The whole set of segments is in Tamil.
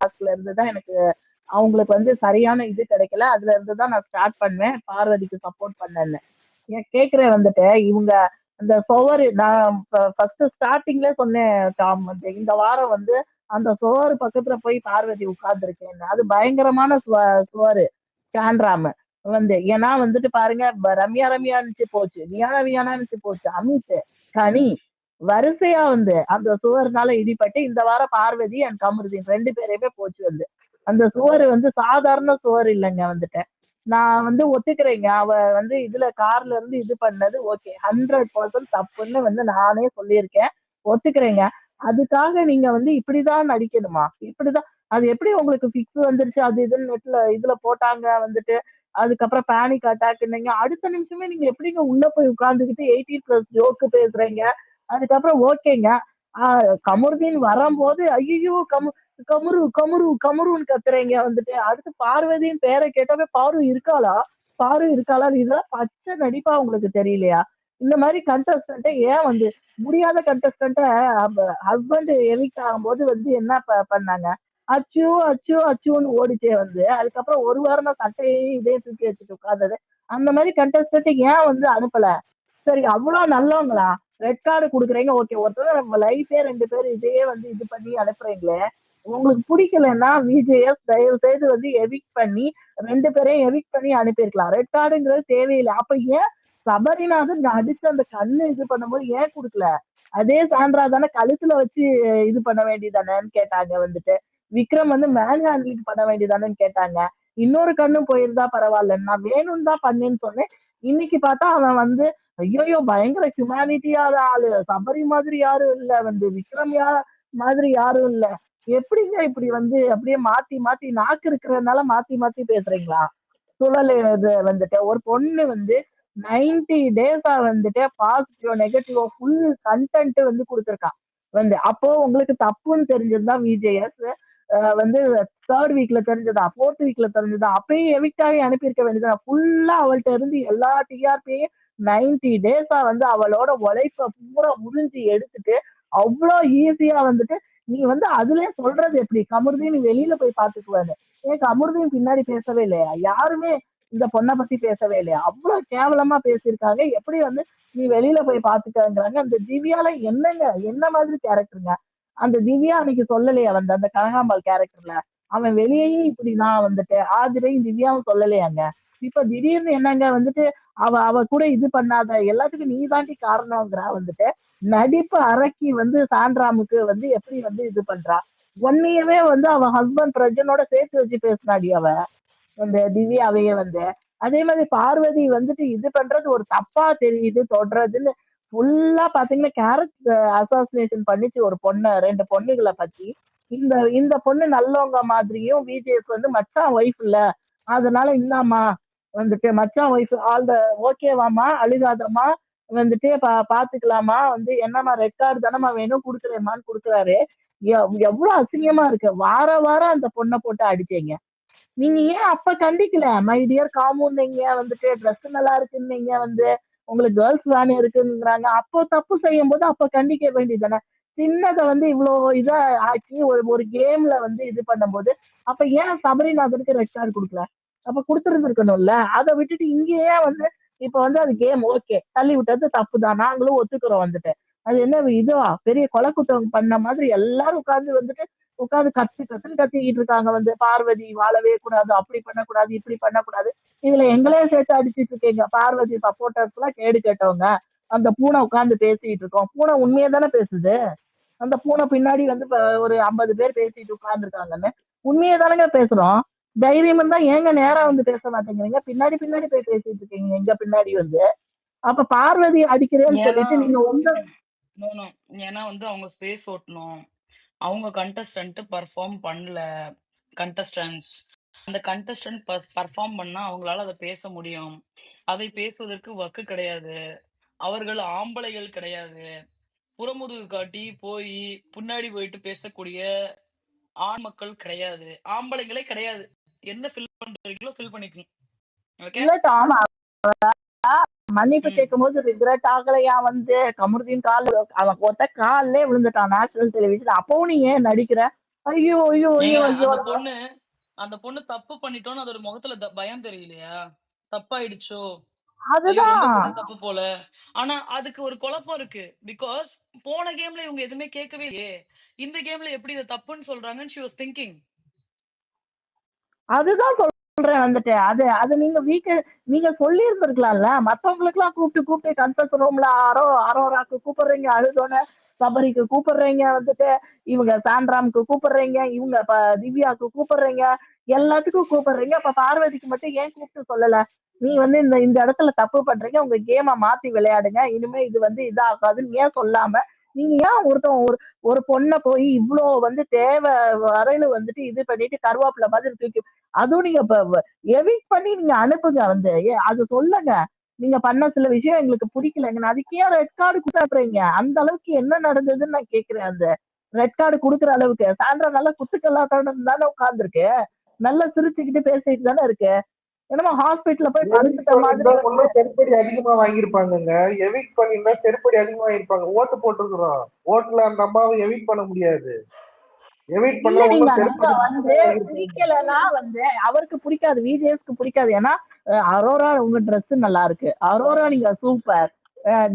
டாஸ்க்ல இருந்து தான் எனக்கு அவங்களுக்கு வந்து சரியான இது கிடைக்கல. அதுல இருந்து தான் நான் ஸ்டார்ட் பண்ணேன் பார்வதிக்கு சப்போர்ட் பண்ணேன்னு. ஏன் கேக்குறேன் வந்துட்டு இவங்க அந்த சுவரு நான் ஃபர்ஸ்ட் ஸ்டார்டிங்ல சொன்னேன் டாம் வந்து இந்த வாரம் வந்து அந்த சுவரு பக்கத்துல போய் பார்வதி உட்கார்ந்துருக்கேன். அது பயங்கரமான சுவரு சாண்ட்ராம வந்து ஏன்னா வந்துட்டு பாருங்க ரம்யா ரம்யா இருந்துச்சு போச்சு, வியானா வியானா இருந்துச்சு போச்சு, அமித், கனி வரிசையா வந்து அந்த சுவர்னால இடிபட்டு இந்த வாரம் பார்வதி அண்ட் கமருதீன் 2 பேரையுமே போச்சு வந்து. அந்த சுவர் வந்து சாதாரண சுவர் இல்லைங்க வந்துட்டு. நான் வந்து ஒத்துக்கிறேங்க. அவ வந்து இதுல கார்ல இருந்து இது பண்ணது ஓகே 100% தப்புன்னு வந்து நானே சொல்லியிருக்கேன். ஒத்துக்கிறேங்க. அதுக்காக நீங்க வந்து இப்படிதான் நடிக்கணுமா? இப்படிதான் அது எப்படி உங்களுக்கு ஃபிக்ஸ் வந்துருச்சு அது இதுன்னு நெட்ல இதுல போட்டாங்க வந்துட்டு. அதுக்கப்புறம் பேனிக் அட்டாக்ன்னீங்க. அடுத்த நிமிஷமே நீங்க எப்படிங்க உள்ள போய் உட்கார்ந்துகிட்டு 18+ ஜோக்கு பேசுறீங்க? அதுக்கப்புறம் ஓகேங்க. கமருதீன் வரும்போது ஐயோ கமுரு கமுரு கமுருன்னு கத்துறீங்க வந்துட்டு. அடுத்து பார்வதியின் பேரை கேட்டாவே பாரு இருக்காளா, பாரு இருக்காளா, இதெல்லாம் பச்சை நடிப்பா உங்களுக்கு தெரியலையா? இந்த மாதிரி கண்டஸ்டன்ட்ட ஏன் வந்து முடியாத கண்டஸ்டன்ட்ட ஹஸ்பண்ட் எவிக்ட் ஆகும்போது வந்து என்ன பண்ணாங்க? அச்சு அச்சு அச்சுன்னு ஓடிச்சே வந்து அதுக்கப்புறம் ஒரு வாரமா சட்டையே இதே தூக்கி வச்சுட்டு உட்கார்ந்தது. அந்த மாதிரி கண்டஸ்டன்ட் ஏன் வந்து அனுப்பல? சரி அவ்வளவு நல்லவங்களா? ரெட் கார்டு குடுக்குறீங்க ஓகே. ஒருத்தர் நம்ம லைஃபே 2 பேர் இதையே வந்து இது பண்ணி அனுப்புறீங்களே. உங்களுக்கு பிடிக்கலன்னா விஜேஎஸ் தயவு செய்து வந்து எவிக்ட் பண்ணி 2 பேரையும் எவிக்ட் பண்ணி அனுப்பியிருக்கலாம். ரெட் கார்டுங்கிறது தேவையில்லை. அப்ப ஏன் சபரிநாதன் அடிச்சு அந்த கண்ணு இது பண்ணும்போது ஏன் குடுக்கல? அதே சாண்ட்ரா தானே கழுத்துல வச்சு இது பண்ண வேண்டியதானேன்னு கேட்டாங்க வந்துட்டு. விக்ரம் வந்து மேன் ஹேண்ட்லிங் பண்ண வேண்டியதானேன்னு கேட்டாங்க. இன்னொரு கண்ணும் போயிருந்தா பரவாயில்ல, நான் வேணும்னு தான் பண்ணேன்னு சொன்னேன். இன்னைக்கு பார்த்தா அவன் வந்து ஐயோ பயங்கர ஹியூமானிட்டியாத ஆளு, சபரி மாதிரி யாரும் இல்ல வந்து, விக்ரம் மாதிரி யாரும் இல்ல. எப்படிங்க இப்படி வந்து அப்படியே மாத்தி மாத்தி நாக்கு இருக்கிறதுனால மாத்தி மாத்தி பேசுறீங்களா? சுழல் இது வந்துட்டு ஒரு பொண்ணு வந்து 90 டேஸா வந்துட்டு பாசிட்டிவோ நெகட்டிவோ ஃபுல் கண்டென்ட் வந்து கொடுத்துருக்கான் வந்து. அப்போ உங்களுக்கு தப்புன்னு தெரிஞ்சிருந்தா விஜேஎஸ் வந்து 3rd வீக்ல தெரிஞ்சதா, 4th வீக்ல தெரிஞ்சதா, அப்பயே எவிக்ட் ஆகி அனுப்பியிருக்க வேண்டியதா. ஃபுல்லா அவள்கிட்ட இருந்து எல்லா டிஆர்பியையும் 90 டேஸா வந்து அவளோட உழைப்ப பூரா உறிஞ்சி எடுத்துட்டு அவ்வளோ ஈஸியா வந்துட்டு நீ வந்து அதுலயே சொல்றது எப்படி கமருதீன் வெளியில போய் பாத்துக்குவாரு. ஏன் கமருதீன் பின்னாடி பேசவே இல்லையா? யாருமே இந்த பொண்ணை பத்தி பேசவே இல்லையா? அவ்வளவு கேவலமா பேசியிருக்காங்க. எப்படி வந்து நீ வெளியில போய் பாத்துக்கங்கிறாங்க. அந்த திவ்யால என்னங்க என்ன மாதிரி கேரக்டருங்க? அந்த திவ்யா அன்னைக்கு சொல்லலையா வந்து அந்த கனகாம்பாள் கேரக்டர்ல அவன் வெளியேயே இப்படிதான் வந்துட்டு ஆதிரையும் திவ்யாவும் சொல்லலையாங்க. இப்ப திடீர்னு என்னங்க வந்துட்டு அவ அவ கூட இது பண்ணாத எல்லாத்துக்கும் நீ தாண்டி காரணங்கிறா வந்துட்டு. நடிப்பு அரக்கி வந்து சாண்ட்ராமுக்கு வந்து எப்படி வந்து இது பண்றா? ஒன்னையவே வந்து அவ ஹஸ்பண்ட் பிரஜனோட சேர்த்து வச்சு பேசினாடி அவ அந்த திவ்யாவையே வந்து. அதே மாதிரி பார்வதி வந்துட்டு இது பண்றது ஒரு தப்பா தெரியுது தொடுறதுன்னு ஃபுல்லா பாத்தீங்கன்னா கேரக்டர் அசாசினேஷன் பண்ணிச்சு ஒரு பொண்ணை 2 பொண்ணுகளை பத்தி. இந்த இந்த பொண்ணு நல்லவங்க மாதிரியும் விஜேஎஸ் வந்து மச்சான் ஒய்ஃப் இல்ல அதனால இந்தாமா வந்துட்டு மச்சான் ஒய்ஃப் ஆல் த ஓகேவாமா அழுகாதம்மா வந்துட்டு பாத்துக்கலாமா வந்து என்னம்மா ரெட் கார்டு தானம்மா வேணும் குடுக்குறேம்மான்னு குடுக்குறாரு. எவ்வளவு அசிங்கமா இருக்கு. வார வாரம் அந்த பொண்ணை போட்டு அடிச்சீங்க. நீங்க ஏன் அப்ப கண்டிக்கல? மை டியர் காமுன்னீங்க வந்துட்டு ட்ரெஸ் நல்லா இருக்குன்னீங்க வந்து உங்களுக்கு கேர்ள்ஸ் வேணும் இருக்குங்கிறாங்க. அப்போ தப்பு செய்யும் போது அப்ப கண்டிக்க வேண்டியதானே? சின்னதை வந்து இவ்வளோ இதா ஆக்கி ஒரு ஒரு கேம்ல வந்து இது பண்ணும்போது அப்ப ஏன் சபரிநாதனுக்கு ரெட் கார்டு கொடுக்கல? அப்ப கொடுத்துருந்துருக்கணும்ல. அதை விட்டுட்டு இங்கேயே வந்து இப்ப வந்து அது கேம் ஓகே தள்ளி விட்டது தப்பு தான் நாங்களும் ஒத்துக்கிறோம் வந்துட்டு. அது என்ன இதுவா பெரிய கொலை குற்றம் பண்ண மாதிரி எல்லாரும் உட்கார்ந்து வந்துட்டு உட்காந்து கத்து கத்துன்னு கத்திக்கிட்டு இருக்காங்க வந்து பார்வதி வாழவே கூடாது, அப்படி பண்ணக்கூடாது, இப்படி பண்ணக்கூடாது. இதுல எங்களையும் சேர்த்து அடிச்சிட்டு இருக்கீங்க. பார்வதி சப்போர்ட்டர்ஸ் எல்லாம் கேடு கேட்டவங்க. அந்த பூனை உட்கார்ந்து பேசிட்டு இருக்கோம். பூனை உண்மையை தானே பேசுது. அந்த பூனை பின்னாடி வந்து ஒரு 50 பேர் பேசிட்டு உட்கார்ந்துருக்காங்கன்னு உண்மையை தானங்க பேசுறோம். தைரியம் இருந்தா ஏங்க நேரா வந்து பேச மாட்டேங்கிறீங்க? பின்னாடி பின்னாடி போய் பேசிட்டு இருக்கீங்க எங்க பின்னாடி வந்து. அப்ப பார்வதி அடிக்கிறேன்னு ஏன்னா சொல்லிட்டு நீங்க உங்க நோ, நோ. ஏன்னா வந்து அவங்க ஸ்பேஸ் ஓட்டணும். அவங்க கண்டஸ்டன்ட் பெர்ஃபார்ம் பண்ணல. கண்டஸ்டன்ட்ஸ் அந்த கண்டஸ்டன்ட் பெர்ஃபார்ம் பண்ணா அவங்களால அதை பேச முடியும். அதை பேசுவதற்கு வக்கு கிடையாது. அவர்கள் ஆம்பளைகள் கிடையாது. புறமுதுகு காட்டி போய் பின்னாடி போயிட்டு பேசக்கூடிய ஆண் மக்கள் கிடையாது. ஆம்பளைங்களே கிடையாது. என்ன ஃபில் பண்றீங்களோ ஃபில் பண்ணிக்கணும். ஓகே. இல்ல டாம் மன்னிப்பு ம். கேட்கும் போது ரிக்ரெட் ஆகலையா வந்து கமருதீன் கால் அவன் ஒத்த காலிலே விழுந்துட்டான் நேஷனல் டெலிவிஷன். அப்பவும் நீ ஏன் நடிக்கிற? ஐயோ ஐயோ ஏங்க ஐயோ ஐயோ. அந்த பொண்ணு தப்பு பண்ணிட்டோன்னு அதோட முகத்துல பயம் தெரியலையா? தப்பாயிடுச்சோ! ஐயோ! ரொம்ப அதுதான். பெரிய தப்பு போல. ஆனா அதுக்கு ஒரு குழப்பம் இருக்கு. பிகாஸ் போன கேம்ல இவங்க எதுவுமே கேட்கவே இல்லையே! இந்த கேம்ல எப்படி இத தப்புன்னு சொல்றாங்கன்னு ஷி வாஸ் திங்கிங். அதுதான் சொல்றேன் வந்துட்டு. அது அது நீங்க சொல்லியிருந்திருக்கலாம்ல. மத்தவங்களுக்கெல்லாம் கூப்பிட்டு கூப்பிட்டு கன்ஃபரன்ஸ் ரூம்ல அரோராக்கு கூப்பிடுறீங்க, அழுதோனே சபரிக்கு கூப்பிடுறீங்க வந்துட்டு, இவங்க சாண்ட்ராம்க்கு கூப்பிடுறீங்க, இவங்க திவ்யாக்கு கூப்பிடுறீங்க, எல்லாத்துக்கும் கூப்பிடுறீங்க. அப்ப பார்வதிக்கு மட்டும் ஏன் கூப்பிட்டு சொல்லல? நீ வந்து இந்த இந்த இடத்துல தப்பு பண்றீங்க. உங்க கேம மாத்தி விளையாடுங்க. இனிமே இது வந்து இதாகாதுன்னு ஏன் சொல்லாம, நீங்க ஏன் ஒரு ஒரு பொண்ண போய் இவ்ளோ வந்து வரையில வந்துட்டு இது பண்ணிட்டு கருவாப்புல மாதிரி தூக்கி அதுவும் நீங்க எவிக்ட் பண்ணி நீங்க அனுப்புங்க வந்து அது சொல்லுங்க. நீங்க பண்ண சில விஷயம் எங்களுக்கு பிடிக்கலங்க. அதுக்கு ஏன் ரெட் கார்டு குத்தாடுறீங்க? அந்த அளவுக்கு என்ன நடந்ததுன்னு நான் கேக்குறேன். அந்த ரெட் கார்டு குடுக்குற அளவுக்கு சாயந்தரா நல்லா குத்துக்கல்லாட்டம் தானே உட்கார்ந்துருக்கு. நல்லா சிரிச்சுக்கிட்டு பேசிட்டு தானே இருக்கு. என்னமோ ஹாஸ்பிட்டல்ல போய் எவிக்ட் படுத்துட்ட மாதிரி பண்ணியிருந்தா வந்து இன்னும் செருப்படி அதிகமா வாங்கியிருப்பாங்கங்க. எவிக்ட் பண்ணியிருந்தா செருப்படி அதிகமா வாங்கியிருப்பாங்க. ஓட்டு போட்டிருக்கிறோம். ஓட்டுல அந்த அம்மாவை எவிக்ட் பண்ண முடியாது. எவிக்ட் பண்ணா இல்ல இன்னும் நீங்க செருப்படி வந்து அதிகமா வாங்கியிருப்பாங்க. பிடிக்கலன்னா வந்து அவருக்கு பிடிக்காது. விஜேஎஸ்க்கு பிடிக்காது. ஏன்னா அரோரா உங்க ட்ரெஸ் நல்லா இருக்கு. அரோரா நீங்க சூப்பர்.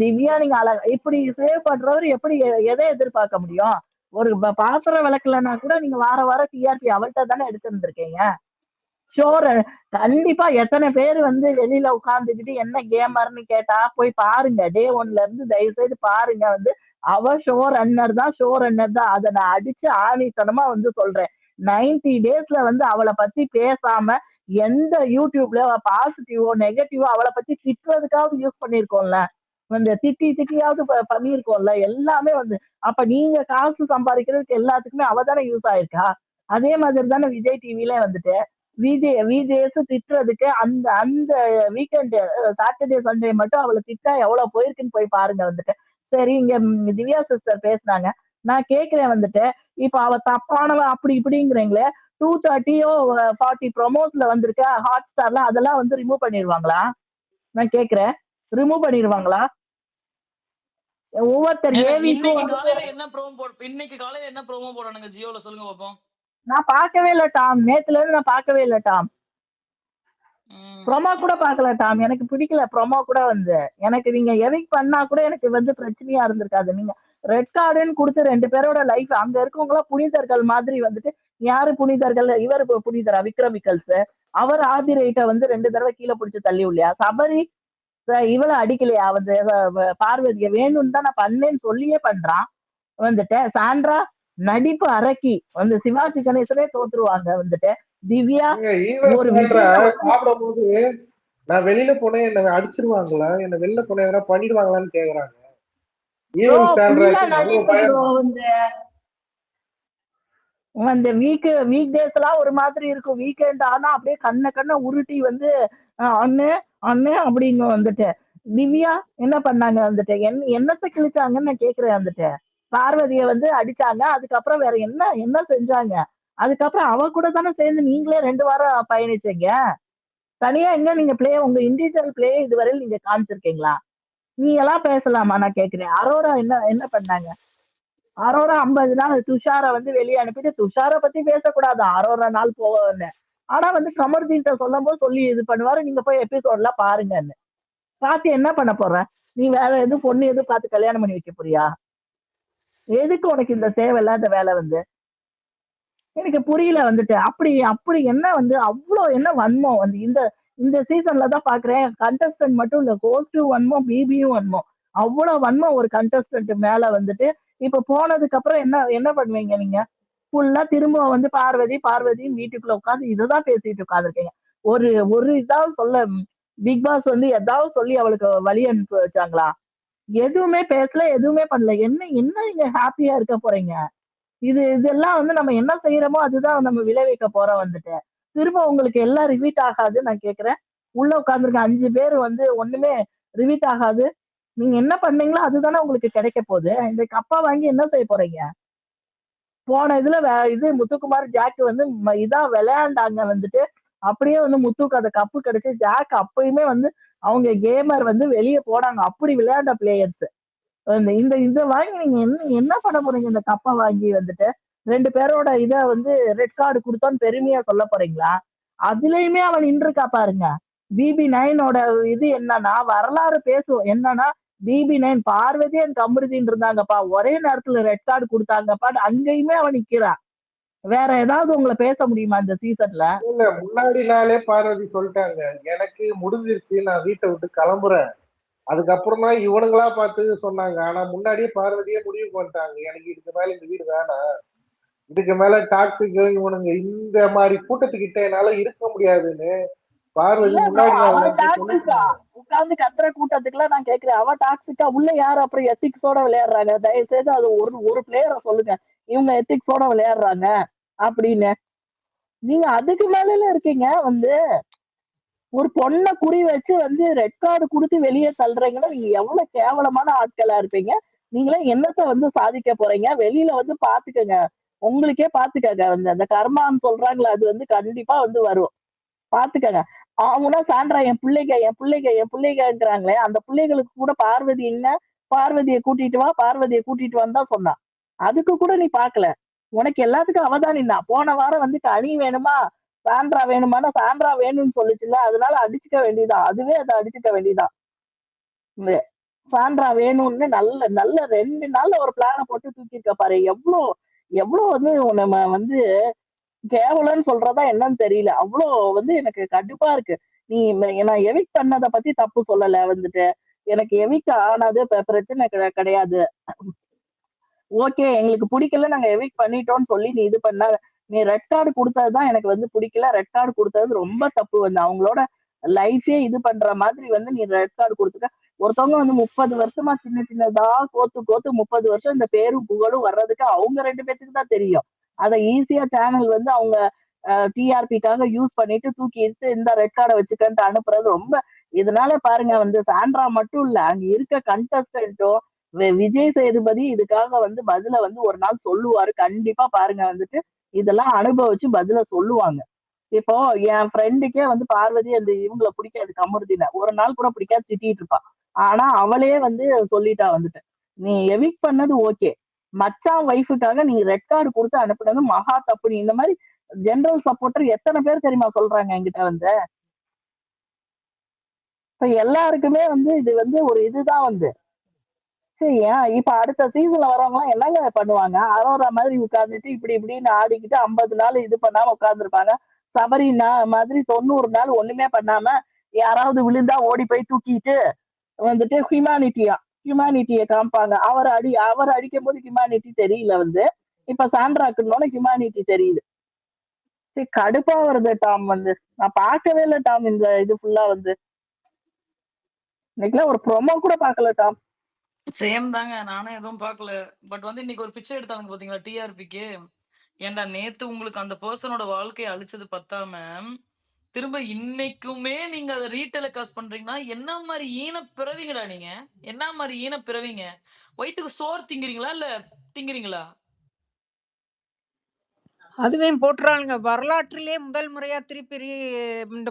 திவ்யா நீங்க அழகா இப்படி சேவ் பண்றவர் எப்படி எதை எதிர்பார்க்க முடியும்? ஒரு பாத்திரம் விளக்கலன்னா கூட நீங்க வார வாரம் டிஆர்பி அவள்கிட்ட தானே எடுத்திருந்திருக்கீங்க. ஷோர் கண்டிப்பா எத்தனை பேர் வந்து வெளியில உட்கார்ந்துக்கிட்டு என்ன கேமர்னு கேட்டா போய் பாருங்க. டே ஒன்ல இருந்து தயவு செய்து பாருங்க வந்து அவ ஷோ ரன்னர் தான். அதை நான் அடிச்சு ஆணித்தனமா வந்து சொல்றேன். 90 டேஸ்ல வந்து அவளை பத்தி பேசாம எந்த யூடியூப்ல பாசிட்டிவோ நெகட்டிவோ அவளை பத்தி திட்டுறதுக்காவது யூஸ் பண்ணிருக்கோம்ல. வந்து திட்டி திட்டியாவது பண்ணியிருக்கோம்ல எல்லாமே வந்து. அப்ப நீங்க காசு சம்பாதிக்கிறதுக்கு எல்லாத்துக்குமே அவ தானே யூஸ் ஆயிருக்கா. அதே மாதிரி தானே விஜய் டிவில வந்துட்டு விஜேஎஸ் திட்டுறதுக்கு அந்த அந்த வீக்கெண்ட் சாட்டர்டே சண்டே மட்டும் அவளை திட்டா எவ்வளவு போயிருக்குன்னு போய் பாருங்க வந்துட்டு. சரி இங்க திவ்யா சிஸ்டர் பேசுனாங்க. நான் கேக்குறேன் வந்துட்டு இப்ப அவ தப்பானவ அப்படி இப்படிங்கிறீங்களே 230 40 ப்ரொமோஸ்ல வந்திருக்க ஹாட் ஸ்டார்ல அதெல்லாம் வந்து ரிமூவ் பண்ணிடுவாங்களா? நான் கேக்குறேன். ரிமூவ் பண்ணிடுவாங்களா? ஒவ்வொருத்தர் ஏங்க ஏவிக்கும் வந்து இன்னைக்கு காலையில என்ன ப்ரோமோ போடுறானுங்க ஜியோல சொல்லுங்க பாப்போம். நான் பார்க்கவே இல்லை டாம். நேத்துல இருந்து நான் பார்க்கவே இல்லை டாம். ப்ரொமோ கூட பார்க்கல டாம். எனக்கு பிடிக்கல ப்ரொமோ கூட வந்து. எனக்கு நீங்க எவிக் பண்ணா கூட எனக்கு வந்து பிரச்சனையா இருந்திருக்காது. நீங்க ரெட் கார்டுன்னு கொடுத்து 2 பேரோட லைஃப் அங்க இருக்கவங்களா புனிதர்கள் மாதிரி வந்துட்டு யாரு புனிதர்கள்? இவர் புனிதரா விக்ரம் விக்கல்ஸ். அவர் ஆதி ரைட்ட வந்து 2 தடவை கீழே பிடிச்சு தள்ளி விடலையா? சபரி இவள அடிக்கலையா? வந்து பார்வதிய வேணும்னு தான் நான் பண்ணேன்னு சொல்லியே பண்றான் வந்துட்டு. சாண்ட்ரா நடிப்பு அரக்கி வந்து சிவாஜி கணேசனே தோத்துருவாங்க வந்துட்டு. திவ்யா ஒரு விஜய சாப்பிடும் போது நான் வெளியில போனேன் என்ன அடிச்சிருவாங்களா? என்ன வெளில போனேன் எதனா பண்ணிடுவாங்களான்னு கேக்குறாங்க. ஈவன் சாண்ட்ராக்கு அவ்வளவு பயம். அந்த வீக் டேஸ் எல்லாம் ஒரு மாதிரி இருக்கும். வீக்கெண்ட் ஆனா அப்படியே கண்ண உருட்டி வந்து அண்ணே அண்ணே அப்படிங்க வந்துட்டு. திவ்யா என்ன பண்ணாங்க வந்துட்டு? என்னத்தை கிழிச்சாங்கன்னு நான் கேக்குறேன் வந்துட்டு. பார்வதிய வந்து அடிச்சாங்க. அதுக்கப்புறம் வேற என்ன என்ன செஞ்சாங்க? அதுக்கப்புறம் அவ கூட தானே சேர்ந்து நீங்களே 2 வாரம் பயணிச்சீங்க. தனியா எங்க நீங்க உங்க இண்டிவிஜுவல் பிளே இதுவரையில் நீங்க காமிச்சிருக்கீங்களா? நீ எல்லாம் பேசலாமா நான் கேக்குறேன். அரோரா என்ன என்ன பண்ணாங்க? அரோரா 50 நாள் துஷார வந்து வெளியே அனுப்பிட்டு துஷார பத்தி பேசக்கூடாது. அரோரா நாள் போகல. ஆனா வந்து கமர்தீன்ட்ட சொல்லும் போது சொல்லி இது பண்ணுவாரு. நீங்க போய் எபிசோட்ல பாருங்கன்னு. பார்த்து என்ன பண்ண போற? நீ வேற எதுவும் பொண்ணு எதுவும் பார்த்து கல்யாணம் பண்ணி வைக்க போறியா? எதுக்கு உனக்கு இந்த தேவையில்லாத வேலை வந்து? எனக்கு புரியல வந்துட்டு. அப்படி அப்படி என்ன வந்து அவ்வளோ என்ன வன்மம் வந்து இந்த இந்த சீசன்ல தான் பாக்குறேன். கண்டஸ்டன்ட் மட்டும் இல்ல ஹோஸ்டும் வன்மம், பிபியும் வன்மம். அவ்வளவு வன்மம் ஒரு கண்டஸ்டன்ட் மேல வந்துட்டு. இப்ப போனதுக்கு அப்புறம் என்ன என்ன பண்ணுவீங்க நீங்க? ஃபுல்லா திரும்ப வந்து பார்வதி பார்வதின்னு வீட்டுக்குள்ள உட்காந்து இதுதான் பேசிட்டு உட்காந்துருக்கீங்க. ஒரு ஒரு இதாவது சொல்ல பிக் பாஸ் வந்து ஏதாவது சொல்லி அவளுக்கு வழி அனுப்பி வச்சாங்களா? எதுவுமே பேசல, எதுவுமே பண்ணல. என்ன என்ன நீங்க ஹாப்பியா இருக்க போறீங்க? இதெல்லாம் வந்து நம்ம என்ன செய்யறோமோ அதுதான் நம்ம விளைவிக்க போறோம் வந்துட்டு. திரும்ப உங்களுக்கு எல்லாம் ரிப்பீட் ஆகாது நான் கேக்குறேன். உள்ள உட்கார்ந்துருக்க 5 பேர் வந்து ஒண்ணுமே ரிப்பீட் ஆகாது. நீங்க என்ன பண்ணீங்களோ அதுதானே உங்களுக்கு கிடைக்க போகுது. இந்த கப்பா வாங்கி என்ன செய்ய போறீங்க? போன இதுல இது முத்துக்குமார் ஜாக் வந்து இதா விளையாண்டாங்க வந்துட்டு. அப்படியே வந்து முத்துக்கு அந்த கப்பு கிடைச்சு ஜாக் அப்பயுமே வந்து அவங்க கேமர் வந்து வெளியே போனாங்க. அப்படி விளையாண்ட பிளேயர்ஸ். இந்த இந்த இதை வாங்கி நீங்க என்ன என்ன பண்ண போறீங்க இந்த கப்பை வாங்கி வந்துட்டு? 2 பேரோட இத வந்து ரெட் கார்டு குடுத்தோன்னு பெருமையா சொல்ல போறீங்களா? அதுலயுமே அவன் நின்றுக்கா பாருங்க. BB9ஓட இது என்னன்னா, வரலாறு பேசும். என்னன்னா, BB9 பார்வதி அண்ட் கமருதீன் இருந்தாங்கப்பா. ஒரே நேரத்துல ரெட் கார்டு குடுத்தாங்கப்பான்னு அங்கேயுமே அவன் நிக்கிறான். வேற ஏதாவது உங்கள பேச முடியுமா இந்த சீசன்ல? இல்ல முன்னாடி நாளே பார்வதி சொல்லிட்டாங்க, எனக்கு முடிஞ்சிருச்சு, நான் வீட்டை விட்டு கிளம்புறேன். அதுக்கப்புறம் தான் இவனுங்களா பார்த்து சொன்னாங்க. ஆனா முன்னாடியே பார்வதியே முடிவு பண்ணிட்டாங்க, எனக்கு இதுக்கு மேல இந்த வீடு வேணாம், இதுக்கு மேல டாக்ஸிக் இவனுங்க இந்த மாதிரி கூட்டத்துக்கிட்ட என்னால இருக்க முடியாதுன்னு பார்வதி இல்ல ப்ரோ, முன்னாடி நாள் அவ நைட்டே டாக்ஸிக்கா? சொல்லிட்டாங்க. உட்கார்ந்து கத்துற கூட்டத்துக்குலாம் நான் கேக்குறேன். அவ டாக்ஸிக்கா? உள்ள யாரு அப்புறம் எத்திக்ஸோட விளையாடுறாங்க? தயவு செய்து அது ஒரு ஒரு பிளேயரை சொல்லுங்க. இவங்க எத்திக்ஸோட விளையாடுறாங்க அப்படின்னு. நீங்க அதுக்கு மேல இருக்கீங்க வந்து. ஒரு பொண்ண குறி வச்சு வந்து ரெட் கார்டு குடுத்து வெளியே தள்ளுறீங்கன்னா நீங்க எவ்வளவு கேவலமான ஆட்களா இருப்பீங்க. நீங்களே என்னத்த வந்து சாதிக்க போறீங்க? வெளியில வந்து பாத்துக்கங்க. உங்களுக்கே பாத்துக்கங்க. வந்து அந்த கர்மான்னு சொல்றாங்களே, அது வந்து கண்டிப்பா வந்து வரும். பாத்துக்கங்க. அவங்கன்னா சாண்ட்ரா என் பிள்ளைங்க, என் பிள்ளைங்க, என் பிள்ளைங்கங்கிறாங்களே, அந்த பிள்ளைகளுக்கு கூட பார்வதி என்ன? பார்வதிய கூட்டிட்டு வா, பார்வதிய கூட்டிட்டு வான்னு தான் சொன்னா. அதுக்கு கூட நீ பாக்கல. உனக்கு எல்லாத்துக்கும் அவ தான் நின்னா. போன வாரம் வந்து கனி வேணுமா? சாண்ட்ரா வேணுமான்னா, சாண்ட்ரா வேணும்னு சொல்லுச்சுல்ல, அதனால அடிச்சுக்க வேண்டியதுதான். அதுவே அத அடிச்சுக்க வேண்டியதுதான். இந்த சாண்ட்ரா வேணும்னு நல்ல நல்ல 2 நாள்ல ஒரு பிளான போட்டு தூக்கியிருக்க பாரு. எவ்ளோ எவ்ளோ வந்து நம்ம வந்து கேவலம்னு சொல்றதா என்னன்னு தெரியல. அவ்ளோ வந்து எனக்கு கடுப்பா இருக்கு. நீ நான் எவிக்ட் பண்ணத பத்தி தப்பு சொல்லல வந்துட்டு. எனக்கு எவிக்ட் ஆனது பிரச்சனை கிடையாது. ஓகே, எங்களுக்கு பிடிக்கல, நாங்க எவிக்ட் பண்ணிட்டோம்னு சொல்லி நீ இது பண்ண. நீ ரெட் கார்டு குடுத்தது தான் எனக்கு வந்து பிடிக்கல. ரெட் கார்டு குடுத்தது ரொம்ப தப்பு வந்து. அவங்களோட லைஃபே இது பண்ற மாதிரி வந்து நீ ரெட் கார்டு குடுத்துட்ட. ஒருத்தவங்க வந்து 30 வருஷமா சின்ன சின்னதா கோத்து கோத்து 30 வருஷம் இந்த பேரும் புகழும் வர்றதுக்கு அவங்க 2 பேத்துக்கு தான் தெரியும். அத ஈஸியா சேனல் வந்து அவங்க டிஆர்பிக்காக யூஸ் பண்ணிட்டு தூக்கி எடுத்து இந்த ரெட் கார்டை வச்சுக்கன்ட்டு அனுப்புறது ரொம்ப. இதனால பாருங்க வந்து சாண்ட்ரா மட்டும் இல்ல, அங்க இருக்க கண்டஸ்டன்ட்டும் விஜய் சேதுபதி இதுக்காக வந்து பதில வந்து ஒரு நாள் சொல்லுவாரு. கண்டிப்பா பாருங்க வந்துட்டு இதெல்லாம் அனுபவிச்சு பதில சொல்லுவாங்க. இப்போ என் ஃப்ரெண்டுக்கே வந்து பார்வதி அந்த இவங்கள பிடிக்காது, கமருதீன. ஒரு நாள் கூட பிடிக்காது, திட்டிட்டு இருப்பா. ஆனா அவளே வந்து சொல்லிட்டா வந்துட்டு, நீ எவிக் பண்ணது ஓகே, மச்சான் ஒய்ஃபுக்காக நீ ரெட் கார்டு கொடுத்து அனுப்புனது மகா தப்பு. நீ இந்த மாதிரி ஜெனரல் சப்போர்ட்டர் எத்தனை பேர் தெரியுமா சொல்றாங்க என்கிட்ட வந்து. இப்ப எல்லாருக்குமே வந்து இது வந்து ஒரு இதுதான் வந்து. சரி, இப்ப அடுத்த சீசன்ல வரவங்க எல்லாம் என்னங்க பண்ணுவாங்க? அரோரா மாதிரி உட்கார்ந்துட்டு இப்படி இப்படின்னு ஆடிக்கிட்டு 50 நாள் இது பண்ணாம உட்கார்ந்துருப்பாங்க. சபரினா மாதிரி 90 நாள் ஒண்ணுமே பண்ணாம யாராவது விழுந்தா ஓடி போய் தூக்கிட்டு வந்துட்டு ஹியூமானிட்டிய காமிப்பாங்க. அவர் அடிக்கும் போது ஹியூமானிட்டி தெரியல வந்து. இப்ப சாண்ட்ராக்குன்னு ஹியூமானிட்டி தெரியுது. சரி, கடுப்பா வருது டாம் வந்து. நான் பார்க்கவே இல்லை டாம் இந்த இது ஃபுல்லா வந்து. இன்னைக்குலாம் ஒரு ப்ரோமோ கூட பார்க்கல டாம். சேம் தாங்க. நானும் எதுவும் பார்க்கல. பட் வந்து இன்னைக்கு ஒரு பிச்சை எடுத்தாங்க பாத்தீங்களா டிஆர்பிக்கு. ஏன்டா நேத்து உங்களுக்கு அந்த பர்சனோட வாழ்க்கையை அழிச்சது பத்தாம, திரும்ப இன்னைக்குமே நீங்க அதை ரீடெலிகாஸ்ட் பண்றீங்கன்னா என்ன மாதிரி ஈன பிறவிங்களா நீங்க? என்ன மாதிரி ஈன பிறவிங்க? வயிற்றுக்கு சோறு திங்கிறீங்களா இல்ல திங்கிறீங்களா? அதுவே போட்டுறானுங்க. வரலாற்றிலே முதல் முறையா திருப்பி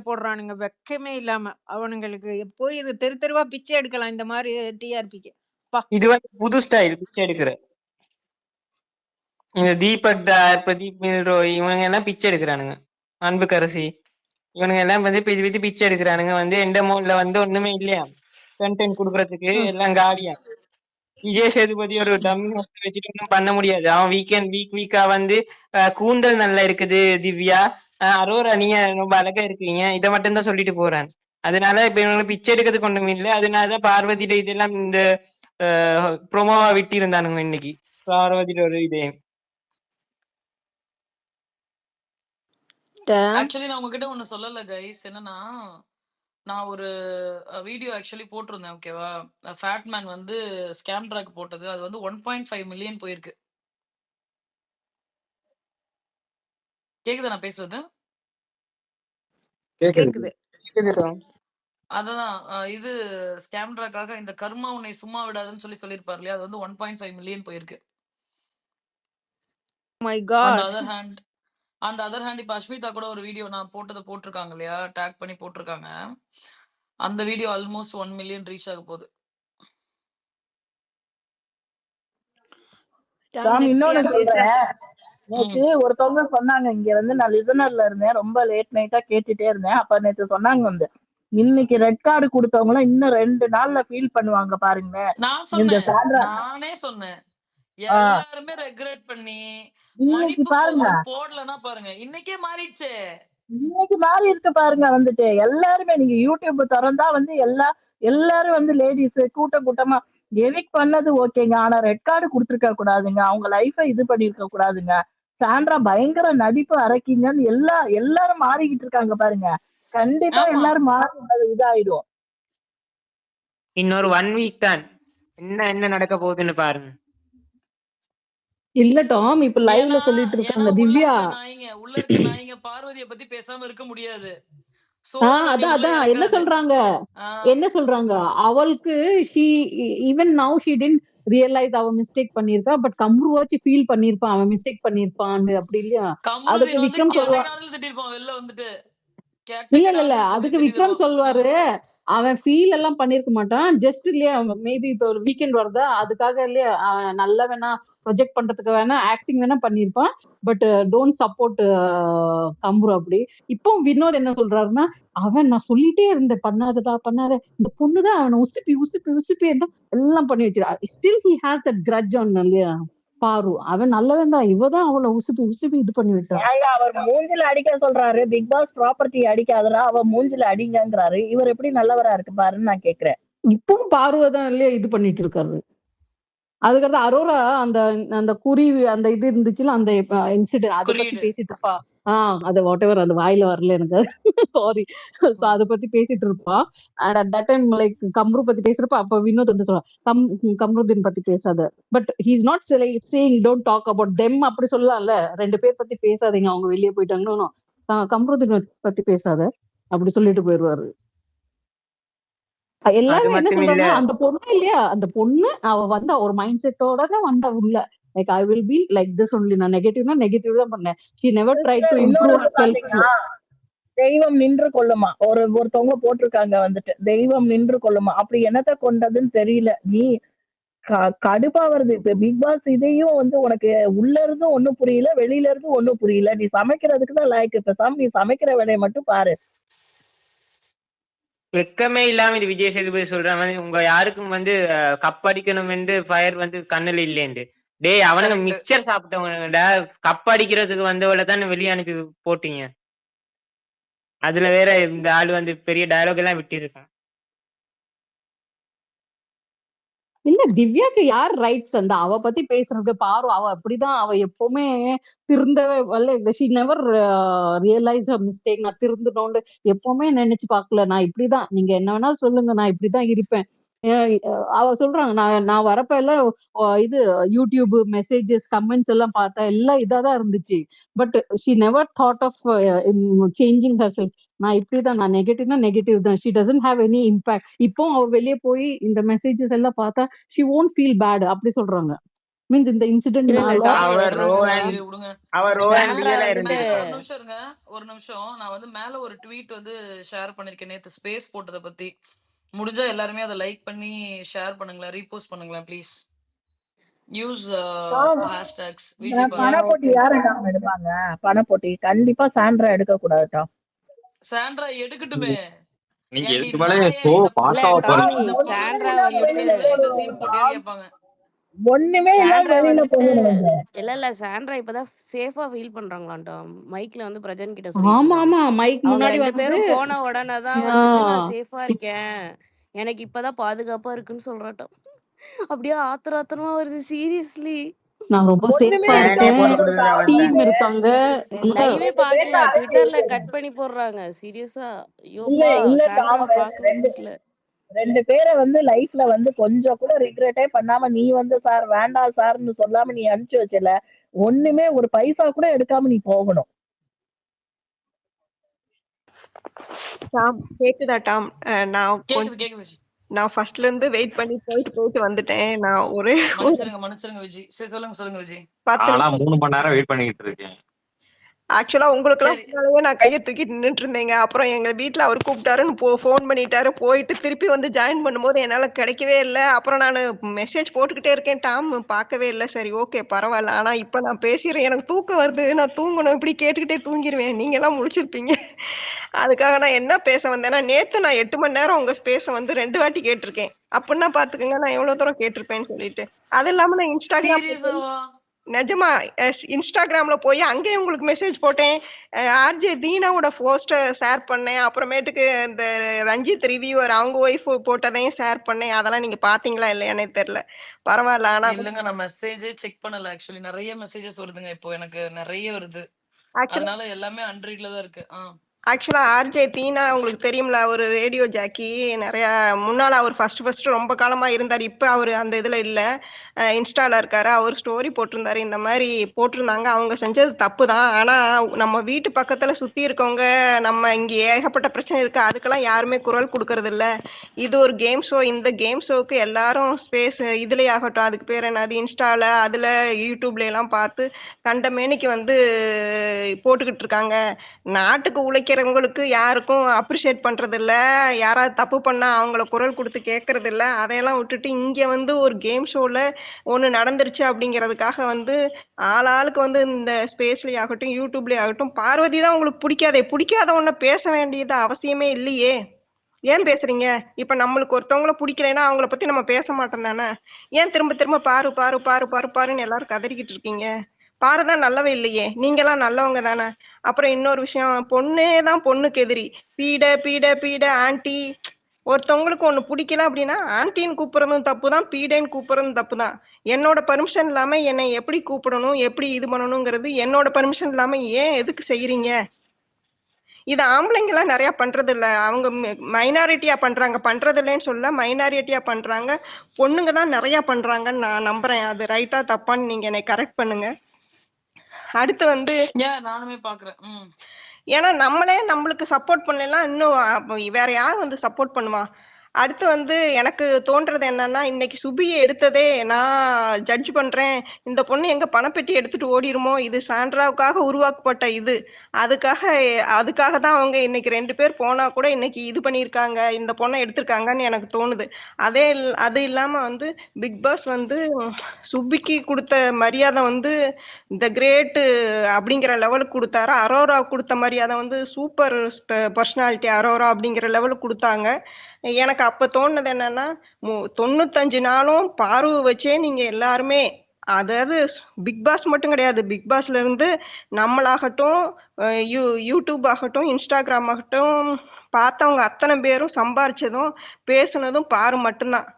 போடுறானுங்க வெக்கமே இல்லாம. அவனுங்களுக்கு போய் இது தெரு தெருவா பிச்சை எடுக்கலாம் இந்த மாதிரி டிஆர்பிக்கு. இது வந்து புது ஸ்டைல் பிச்சை எடுக்கிற. இந்த தீபக் தார், பிரதீப் மில்ரோய் இவனுங்க எல்லாம் பிச்சை எடுக்கிறானுங்க. அன்புக்கரசி இவனுங்க எல்லாம் வந்து பிச்சை எடுக்கிறானுங்க. வந்து எந்த மோட்ல வந்து ஒண்ணுமே இல்லையா கண்டென்ட் குடுக்கறதுக்கு, எல்லாம் காலியா. விஜய் சேதுபதி ஒரு டம்மி ஹோஸ்ட் வச்சுட்டு ஒன்றும் பண்ண முடியாது. அவன் வீக்கா வந்து கூந்தல் நல்லா இருக்குது திவ்யா, அரோரா நீங்க ரொம்ப அழகா இருக்கீங்க, இதை மட்டும் தான் சொல்லிட்டு போறான். அதனால இப்ப இவங்களுக்கு பிச்சை எடுக்கிறதுக்கு ஒண்ணும் இல்லை. அதனாலதான் பார்வதியில இதெல்லாம் இந்த ப்ரோமோவா விட்டு இருந்தானுங்க இன்னைக்கு. பார்வதியில ஒரு இது ஆக்சுவலி நான் உங்ககிட்ட ஒண்ணு சொல்லல கைஸ். என்னன்னா, நான் ஒரு வீடியோ ஆக்சுவலி போட்டிருந்தேன். ஓகேவா? ஃபேட்மேன் வந்து ஸ்கேம் ட்ராக் போட்டது. அது வந்து 1.5 மில்லியன் போயிருக்கு. கேக்குதா நான் பேசுறது? கேக்குது. அதான் இது ஸ்கேம் ட்ராக்காக இந்த கர்மா உன்னை சும்மா விடாதுன்னு சொல்லியிருப்பாரு இல்லையா? அது வந்து 1.5 மில்லியன் போயிருக்கு. மை அந்த காட். அதர் ஹேண்ட் இப்ப அஸ்மிதா கூட ஒரு வீடியோ நான் போட்டதை போட்டிருக்காங்க இல்லையா? டேக் பண்ணி போட்டிருக்காங்க. அந்த வீடியோ ஆல்மோஸ்ட் 1 மில்லியன் ரீச் ஆக போகுது. டாம், இன்னொன்னு சொல்றேன். நேத்து ஒருத்தவங்க சொன்னாங்க, இங்க வந்து நான் லிசனர்ல இருந்தேன், ரொம்ப லேட் நைட்டா கேட்டுட்டே இருந்தேன். அப்ப நேத்து சொன்னாங்க வந்து, இன்னைக்கு ரெட் கார்டு கொடுத்தவங்களாம் இன்னும் 2 நாள்ல ஃபீல் பண்ணுவாங்க பாருங்க. நான் இந்த சொன்னேன் சாண்ட்ரா நானே சொன்னேன் ஆ, எல்லாருமே ரெக்ரெட் பண்ணி இன்னைக்கு மன்னிப்பு பாருங்க, போஸ்ட் போடலன்னா பாருங்க இன்னைக்கே மாறிடுச்சு. இன்னைக்கு மாறி இருக்கு பாருங்க வந்துட்டு. எல்லாருமே நீங்க யூடியூப் திறந்தா வந்து எல்லாரும் வந்து லேடிஸ் கூட்டம் கூட்டமா எவிக் பண்ணது ஓகேங்க. ஆனா ரெட் கார்டு குடுத்துருக்க கூடாதுங்க. அவங்க லைஃப இது பண்ணிருக்க கூடாதுங்க. சாண்ட்ரா பயங்கர நடிப்பு அரக்கிங்கன்னு எல்லாரும் மாறிக்கிட்டு இருக்காங்க பாருங்க. கண்டிப்பா ஆமா எல்லாரும் மாறி இதாயிடும். இன்னொரு 1 வீக் தான். என்ன நடக்க போகுதுன்னு பாருங்க. இல்ல டாம், இப்ப ஏன்னா லைவ்ல சொல்லிட்டு ஏன்னா இருக்காங்க திவ்யா. உள்ள இருக்க நாய்ங்க பார்வதியை பத்தி பேசாம இருக்க முடியாது. சோறு தண்ணி அதான் உள்ள அதான் என்ன இறக்காது. சொல்றாங்க ஆஹ் என்ன சொல்றாங்க அவளுக்கு she even now she didn't realize அவ மிஸ்டேக் பண்ணிருக்கா. பட் கம்ருவாச்சு ஃபீல் பண்ணிருப்பான் அவன் மிஸ்டேக் பண்ணிருப்பான்னு. அப்படி இல்லையா? அதுக்கு கமருதீன் வந்து விக்ரம் கேட்ட சொல்லுவா காலத்துல திட்டிருப்பான் வெளில வந்துட்டு இல்ல இல்ல இல்ல கெட்ட அதுக்கு விக்ரம் திட்டிருப்பான். சொல்லுவாரு, அவன் ஃபீல் எல்லாம் பண்ணிருக்க மாட்டான். ஜஸ்ட் இல்லையா மேபி இப்போ ஒரு வீக்கெண்ட் வருதா அதுக்காக இல்லையா அவன் நல்ல வேணா ப்ரொஜெக்ட் பண்றதுக்கு வேணா ஆக்டிங் வேணா பண்ணிருப்பான். பட் டோன்ட் சப்போர்ட் கம்ரு அப்படி. இப்போ வினோத் என்ன சொல்றாருன்னா, அவன் நான் சொல்லிட்டே இருந்தேன் பண்ணாதடா பண்ணாத, இந்த பொண்ணுதான் அவனை உசுப்பி உசுப்பி உசுப்பி எல்லாம் பண்ணி வச்சிருக்கா. Still he has that grudge on இல்லையா பாரு. அவன் நல்லவன் தான், இவதான் அவளை உசுப்பி உசுப்பி இது பண்ணி விட்டா. ஏங்க அவர் மூஞ்சில அடிக்க சொல்றாரு. பிக் பாஸ் ப்ராப்பர்ட்டி அடிக்காதரா, அவ மூஞ்சில அடிங்கங்கிறாரு. இவர் எப்படி நல்லவரா இருக்கு பாருன்னு நான் கேக்குறேன். இப்பவும் பார்வதான் இல்லையா இது பண்ணிட்டு இருக்காரு. அதுக்கடுத்து அரோரா அந்த அந்த குருவி அந்த இது இருந்துச்சுல அந்த இன்சிடென்ட் அதை பத்தி குறியீடு பேசிட்டு இருப்பா. அது வாட் எவர் அந்த வாயில வரல எனக்கு சாரி. சோ அதை பத்தி பேசிட்டு இருப்பா. And at that time like Kamru பத்தி பேசுறப்ப அப்ப வினோத் வந்து சொல்லுவா கம்ருதீன் பத்தி பேசாத. But he's not saying don't talk about them அப்படி சொல்லலாம்ல. 2 பேர் பத்தி பேசாதீங்க அவங்க வெளியே போயிட்டாங்கன்னு. கம்ருதீன் பத்தி பேசாத அப்படி சொல்லிட்டு போயிடுவாரு. அது எல்லாரும் என்ன மட்டும் இல்ல, சொல்றாங்கன்னா அந்த பொண்ணு இல்லையா அந்த பொண்ணு அவ வந்த ஒரு மைண்ட் செட்டோட தான் வந்தா உள்ள. Like I will be like this only. நான் நெகட்டிவ்னா நெகட்டிவ் தான் பண்ணேன். ஷி நெவர் ட்ரை டு இன்னொரு இம்ப்ரூவ் இது ஹர் செல்ஃப். பாத்தீங்கன்னா, தெய்வம் நின்று கொள்ளுமா. ஒருத்தவங்க போட்டிருக்காங்க வந்துட்டு, தெய்வம் நின்று கொள்ளுமா. அப்படி என்னத்த கொண்டதுன்னு தெரியல. நீ கடுப்பா வருது. இப்ப பிக் பாஸ் இதையும் வந்து உனக்கு உள்ள இருந்தும் ஒண்ணும் புரியல, வெளியில இருந்தும் ஒண்ணும் புரியல. நீ சமைக்கிறதுக்கு தான் லாய்க்கு. பேசாம நீ சமைக்கிற வேலையை மட்டும் பாரு. வெக்கமே இல்லாம இது விஜய் சேதுபதி சொல்ற மாதிரி உங்க யாருக்கும் வந்து கப் அடிக்கணும் என்று ஃபயர் வந்து கண்ணுல இல்லேண்டு. டேய் அவனுங்க கரெக்ட். மிக்சர் சாப்பிட்டவங்கடா. கப் அடிக்கிறதுக்கு வந்தவள தானே வெளியே அனுப்பி போட்டீங்க. அதுல வேற இந்த ஆள் வந்து பெரிய டயலாக் எல்லாம் விட்டிருக்கான். இல்ல திவ்யாக்கு யார் ரைட்ஸ் தந்தா அவ பத்தி பேசுறது பாரு. அவ அப்படிதான் அவ எப்பவுமே திருந்தவே வரல. She never realise mistake. நான் திருந்தணும்னு எப்பவுமே நினைச்சு பார்க்கல. நான் இப்படிதான், நீங்க என்ன வேணாலும் சொல்லுங்க, நான் இப்படிதான் இருப்பேன். அவ சொல்றாங்க நான் நான் வரப்ப எல்லாம் இது யூடியூப் மெசேஜஸ் கமெண்ட்ஸ் எல்லாம் பார்த்தா எல்லாம் இதாதான் இருந்துச்சு. But she never thought of changing herself. நான் இப்படிதான், நான் நெகட்டிவ்னா நெகட்டிவ் தான். She doesn't have any impact. இப்போ அவ வெளியே போய் இந்த மெசேஜஸ் எல்லாம் பார்த்தா ஷி won't ஃபீல் பேட் அப்படி சொல்றாங்க. மீன்ஸ் இந்த இல்ல இல்ல இன்சிடென்ட்னால டாம் அவர் ஒரு ரோ நிமிஷம். அண்ட் விடுங்க. அவர் ரோ அண்ட் சாண்ட்ரா ரியலா மேல வந்துட்டு இருந்திருக்கான். ஒரு நிமிஷம் இருங்க. ஒரு நிமிஷம். நான் வந்து மேல ஒரு ட்வீட் வந்து ஷேர் பண்ணிருக்கேன் நேத்து ஸ்பேஸ் போட்டதை பத்தி. முடிஞ்சா எல்லாருமே அதை லைக் பண்ணி ஷேர் பண்ணுங்களேன், ரீபோஸ்ட் பண்ணுங்களேன் ப்ளீஸ். யூஸ் ஹேஷ்டாக்ஸ் விஜய் பாரு. பணப்போட்டி ஓகே. யாரு டாம் எடுப்பாங்க? பணப்போட்டி கண்டிப்பா சாண்ட்ரா எடுக்க கூடாது டாம். சாண்ட்ரா எடுக்கட்டுமே. நீங்க ஏன்டி இதுக்கு மேலே நாயே ஷோ இந்த இல்ல பாஸ் ஆக டாமி போறது. இந்த சாண்ட்ரா பொண்ணு நீ வந்துட்டு வெளியில இந்த சீன் போட்டியான்னு கேட்பாங்க. ஒண்ணுமே இல்லாம சாண்ட்ரா வெளியில வந்துட்டு போகணும். இல்ல சாண்ட்ரா இப்பதான் சேஃபா ஃபீல் பண்றாங்களாம் டாம். மைக்ல வந்து பிரஜன் கிட்ட சொல்லிட்டு ஆமா இருந்தாங்க. ஆமா மைக் அவங்க முன்னாடி 2 வந்து பேரும் போன உடனே தான் வந்துட்டு நான் ஆஹ் சேஃபா இருக்கேன், எனக்கு இப்பதான் பாதுகாப்பா இருக்குன்னு சொல்றாட்டாம். அப்படியே ஆத்திரமா வருது சீரியஸ்லி. நான் ரொம்ப ஒண்ணுமே சேஃபா ஃபேனே இருக்காம இருக்கேன், போட்டு ஒரு கொடுக்குறது அவன் டாஸ்க் டீம் தான். இருக்காங்க எல்லாம். லைவே 2 பேர்ல பாக்கல, அடிச்சு ட்விட்டர்ல கட் பண்ணி போடுறாங்க. சீரியஸா இல்ல ஐயோப்பா இல்ல சாண்ட்ரா டாம் பார்க்கவே பிடிக்கல. 2 பேரை வந்து லைஃப்ல வந்து கொஞ்சம் கூட ரிக்ரெட்டே பண்ணாம நீ வந்து சார் வேண்டாம் சார்ன்னு சொல்லாம நீ அனுப்பிச்சு வச்சல. ஒண்ணுமே ஒரு பைசா கூட எடுக்காம நீ போகணும். டாம் கேக்குதா டாம்? நான் கேக்குது கேக்குது. நான் ஃபர்ஸ்ட்ல இருந்து வெயிட் பண்ணி போயிட்டு வந்துட்டேன். நான் ஒரே மன்னிச்சிருங்க விஜய். சரி சொல்லுங்க விஜய். 10 ஆனா நிமிஷம் 3 மணி நேரம் வெயிட் பண்ணிக்கிட்டு இருக்கேன். ஆக்சுவலா உங்களுக்கெல்லாம் சரி. முன்னாலயே நான் கைய தூக்கிட்டு நின்னுட்டு இருந்தேங்க. அப்புறம் எங்க வீட்ல அவரு கூப்பிட்டாருன்னு ஃபோன் பண்ணிட்டாரு. போயிட்டு திருப்பி வந்து ஜாயின் பண்ணும்போது என்னால கிடைக்கவே இல்ல. அப்புறம் நானு மெசேஜ் போட்டுக்கிட்டே இருக்கேன். டாம் பார்க்கவே இல்ல. சரி ஓகே பரவால்ல. ஆனா இப்ப நான் பேசிறேன். எனக்கு தூக்கம் வருது. நான் தூங்கணும். இப்படி கேட்டுக்கிட்டே தூங்கிருவேன். நீங்கலாம் முழிச்சிருப்பீங்க. அதுக்காக நான் என்ன பேச வந்தேன்னா, நேத்து நான் 8 மணி நேரம் உங்க ஸ்பேஸ வந்து 2 வாட்டி கேட்டுருக்கேன். அப்புட்னா பார்த்துக்கங்க நான் எவ்வளோ தூரம் கேட்டுருப்பேன்னு சொல்லிட்டு. அது இல்லாம நான் Instagramல போய் சீரியஸாவா? நிஜமா Instagramல போய் அங்கேயும் உங்களுக்கு மெசேஜ் போட்டேன். ஆர்ஜே தீனாவோட போஸ்ட்ட ஷேர் பண்ணேன். அப்புறமேட்டுக்கு இந்த ரஞ்சித் ரிவ்யூவர் அவங்க ஒய்ஃப் போட்டதையும் ஷேர் பண்ணேன். அதெல்லாம் நீங்க பார்த்தீங்களா இல்லையான்னே தெரியல. பரவால்ல. ஆனா இல்லங்க. நான் மெசேஜே செக் பண்ணல ஆக்சுவலி. நெறைய மெசேஜஸ் வருதுங்க இப்போ எனக்கு நெறைய வருது. ஆக்சுவலா அதனால எல்லாமே அன்ரீட்ல தான் இருக்கு. ஆக்சுவலா ஆர்ஜே தீனா உங்களுக்கு தெரியும்ல, ஒரு ரேடியோ ஜாக்கி. நெறையா முன்னால அவர் ஃபர்ஸ்ட் ரொம்ப காலமா இருந்தாரு. இப்ப அவரு அந்த இதுல இல்ல. இன்ஸ்டால இருக்காரு. அவர் ஸ்டோரி போட்டிருந்தாரு. இந்த மாரி போட்டிருந்தாங்க. அவங்க செஞ்சது தப்பு தான். ஆனா நம்ம வீட்டு பக்கத்துல சுத்தி இருக்கவங்க, நம்ம இங்க ஏகப்பட்ட பிரச்சனை இருக்கு. அதுக்கெல்லாம் யாருமே குரல் குடுக்கறதில்ல. இது ஒரு கேம் ஷோ. இந்த கேம் ஷோக்கு எல்லாரும் ஸ்பேஸ் இதுலயாகட்டும், அதுக்கு பேர் என்னது இன்ஸ்டால, அதுல யூடியூப்ல எல்லாம் பார்த்து கண்டமேனிக்கு வந்து போட்டுக்கிட்டு இருக்காங்க. நாட்டுக்கு உழைக்கிறவங்களுக்கு யாருக்கும் அப்ரிஷியேட் பண்றதில்ல. யாராவது தப்பு பண்ணா அவங்கள குரல் குடுத்து கேட்கறதில்ல. அதையெல்லாம் விட்டுட்டு இங்க வந்து ஒரு கேம் ஷோல ஒண்ணு நடந்துருச்சு அப்படிங்கிறதுக்காக வந்து ஆளாளுக்கு வந்து இந்த ஸ்பேஸ்லயே ஆகட்டும், யூடியூப்லயே ஆகட்டும், பார்வதி தான் உங்களுக்கு பிடிக்காதே. பிடிக்காத ஒண்ண பேச வேண்டியது அவசியமே இல்லையே. ஏன் பேசுறீங்க? இப்ப நம்மளுக்கு ஒருத்தவங்கள புடிக்கலைன்னா, அவங்கள பத்தி நம்ம பேச மாட்டோம் தானே! ஏன் திரும்ப திரும்ப பாரு, பாரு, பாரு, பாரு, பாருன்னு எல்லாரும் கதறிக்கிட்டு இருக்கீங்க? பாரு தான் நல்லவ இல்லையே! நீங்கலாம் நல்லவங்க தானே! அப்புறம் இன்னொரு விஷயம், பொண்ணே தான் பொண்ணுக்கு எதிரி. பீட, பீட, பீட, ஆன்டி ஒருத்தவங்களுக்கு ஒண்ணு புடிக்கல அப்டின்னா, ஆன்டின்னு கூப்பிடுறதும் தப்பு தான், பீடன்னு கூப்பிடுறதும் தப்பு தான். என்னோட பெர்மிஷன் இல்லாம என்னை எப்படி கூப்பிடணும், எப்படி இது பண்ணணுங்கிறது என்னோட பெர்மிஷன் இல்லாம ஏன் எதுக்கு செய்றீங்க? இது ஆம்பளைங்கலாம் நெறையா பண்றதில்ல. அவங்க மைனாரிட்டியா பண்றாங்க. பண்றதில்லைன்னு சொல்லல. மைனாரிட்டியா பண்றாங்க. பொண்ணுங்க தான் நெறையா பண்றாங்கன்னு நான் நம்புறேன். அது ரைட்டா? தப்பான்னு நீங்க என்னை கரெக்ட் பண்ணுங்க. அடுத்து வந்து நானுமே பார்க்குறேன். ஏன்னா நம்மளே நம்மளுக்கு சப்போர்ட் பண்ணலைன்னா, இன்னும் அப்ப வேற யார் வந்து சப்போர்ட் பண்ணுவா? அடுத்து வந்து எனக்கு தோன்றது என்னன்னா, இன்னைக்கு சுபிய எடுத்ததே நான் ஜட்ஜ் பண்றேன். இந்த பொண்ணு எங்க பணப்பெட்டி எடுத்துட்டு ஓடிருமோ? இது சாண்ட்ராவுக்காக உருவாக்கப்பட்ட இது. அதுக்காக அதுக்காக தான் அவங்க இன்னைக்கு 2 பேர் போனா கூட இன்னைக்கு இது பண்ணியிருக்காங்க. இந்த பொண்ண எடுத்திருக்காங்கன்னு எனக்கு தோணுது. அது இல்லாம வந்து பிக் பாஸ் வந்து சுபிக்கு குடுத்த மரியாதை வந்து த கிரேட் அப்படிங்கிற லெவலுக்கு குடுத்தாரு. அரோரா குடுத்த மரியாதை வந்து சூப்பர் பர்சனாலிட்டி அரோரா அப்படிங்கிற லெவலுக்கு குடுத்தாங்க. எனக்கு அப்ப தோணுனது என்னன்னா, 95 நாளும் பார்வ வச்சே நீங்க எல்லாருமே அதாவது பிக் பாஸ் மட்டும் கிடையாது. பிக் பாஸ்ல இருந்து நம்மளாகட்டும், அ யூ யூடியூப் ஆகட்டும், இன்ஸ்டாகிராம் ஆகட்டும், பார்த்தவங்க அத்தன பேரும் சம்பாரிச்சதும், பேசுனதும் பாரு மட்டும்தான்.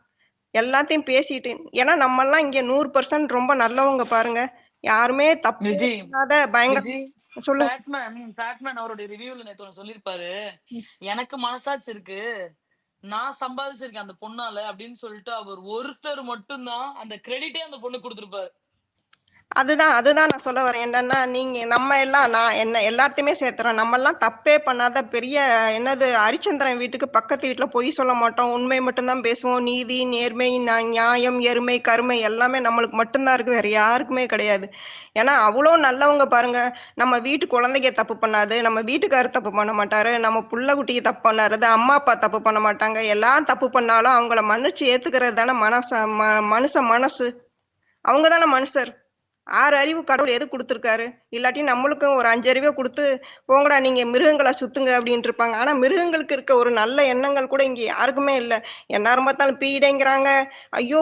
எல்லாத்தையும் பேசிட்டு ஏன்னா நம்மலாம் இங்க 100% ரொம்ப நல்லவங்க பாருங்க. யாருமே தப்பே விஜி, பண்ணாத பயங்கர விஜி சொல்லுங்க. ஃபேட்மேன் அவருடைய ரிவ்யூல நேத்து ஒண்ணு சொல்லியிருப்பாரு. எனக்கு மனசாட்சி இருக்கு. நான் சம்பாதிச்சிருக்கேன் அந்த பொண்ணால அப்படின்னு சொல்லிட்டு அவர் ஒருத்தர் மட்டும் தான் அந்த கிரெடிட்டே அந்த பொண்ணுக்கு குடுத்திருப்பாரு. அதுதான் நான் சொல்ல வரேன். என்னன்னா, நீங்க நம்ம எல்லாம் நான் என்ன எல்லாத்தையுமே சேர்த்துறேன். நம்மலாம் தப்பே பண்ணாத பெரிய என்னது ஹரிச்சந்திரன் வீட்டுக்கு பக்கத்து வீட்ல பொய் சொல்ல மாட்டோம். உண்மை மட்டும் தான் பேசுவோம். நீதி, நேர்மை, நியாயம், எருமை, கருமை எல்லாமே நம்மளுக்கு மட்டும் தான் இருக்கு. வேற யாருக்குமே கிடையாது. ஏன்னா, அவ்ளோ நல்லவங்க பாருங்க. நம்ம வீட்டு குழந்தைங்க தப்பு பண்ணாது. நம்ம வீட்டுக்காரர் தப்பு பண்ண மாட்டாரு. நம்ம புள்ள குட்டிக்கு தப்பு பண்ணாது. அம்மா, அப்பா தப்பு பண்ண மாட்டாங்க. எல்லாம் தப்பு பண்ணாலும் அவங்கள மன்னிச்சு ஏத்துக்கிறது தானே மனுஷ மனசு. அவங்க தானே மனுஷர். 6 அறிவு கடவுள் எதுக்கு குடுத்துருக்காரு? இல்லாட்டி நம்மளுக்கும் ஒரு 5 அறிவ குடுத்து, போங்கடா நீங்க மிருகங்களா சுத்துங்க அப்டின்ட்டு இருப்பாங்க. ஆனா மிருகங்களுக்கு இருக்க ஒரு நல்ல எண்ணங்கள் கூட இங்க யாருக்குமே இல்ல. எந்நேரம் பார்த்தாலும் பீடைங்கிறாங்க. ஐயோ!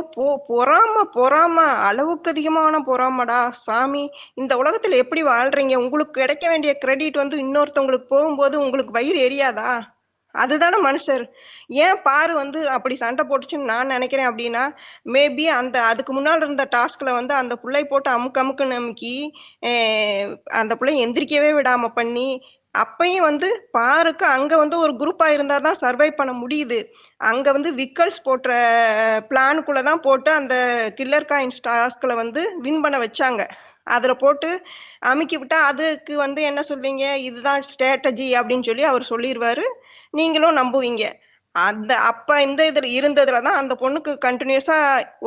பொறாம அளவுக்கு அதிகமான பொறாமடா சாமி! இந்த உலகத்துல எப்படி வாழ்றீங்க? உங்களுக்கு கிடைக்க வேண்டிய கிரெடிட் வந்து இன்னொருத்தவங்களுக்கு போகும்போது உங்களுக்கு வயிறு எரியாதா? அதுதானே மனுஷர். ஏன் பாரு வந்து அப்படி சண்டை போட்டுச்சுன்னு நான் நெனைக்கிறேன் அப்டின்னா, மேபி அதுக்கு முன்னால இருந்த டாஸ்க்ல வந்து அந்த புள்ளைய போட்டு அமுக்குன்னு அமுக்கி, அ அந்த புள்ளைய எந்திரிக்கவே விடாம பண்ணி, அப்பயும் வந்து பாருக்கு அங்க வந்து ஒரு குரூப்பா இருந்தா தான் சர்வைவ் பண்ண முடியுது. அங்க வந்து விக்கல்ஸ் போட்ற பிளானுக்குள்ள தான் போட்டு அந்த கில்லர் காயின்ஸ் டாஸ்க்ல வந்து வின் பண்ண வச்சாங்க. அதுல போட்டு அமுக்கி விட்டா, அதுக்கு வந்து என்ன சொல்வீங்க? இதுதான் ஸ்ட்ராட்டஜி அப்டின்னு சொல்லி அவரு சொல்லிருவாரு. நீங்களும் நம்புவீங்க. அப்ப இந்த இதுல இருந்ததுல தான் அந்த பொண்ணுக்கு கன்டினியூஸா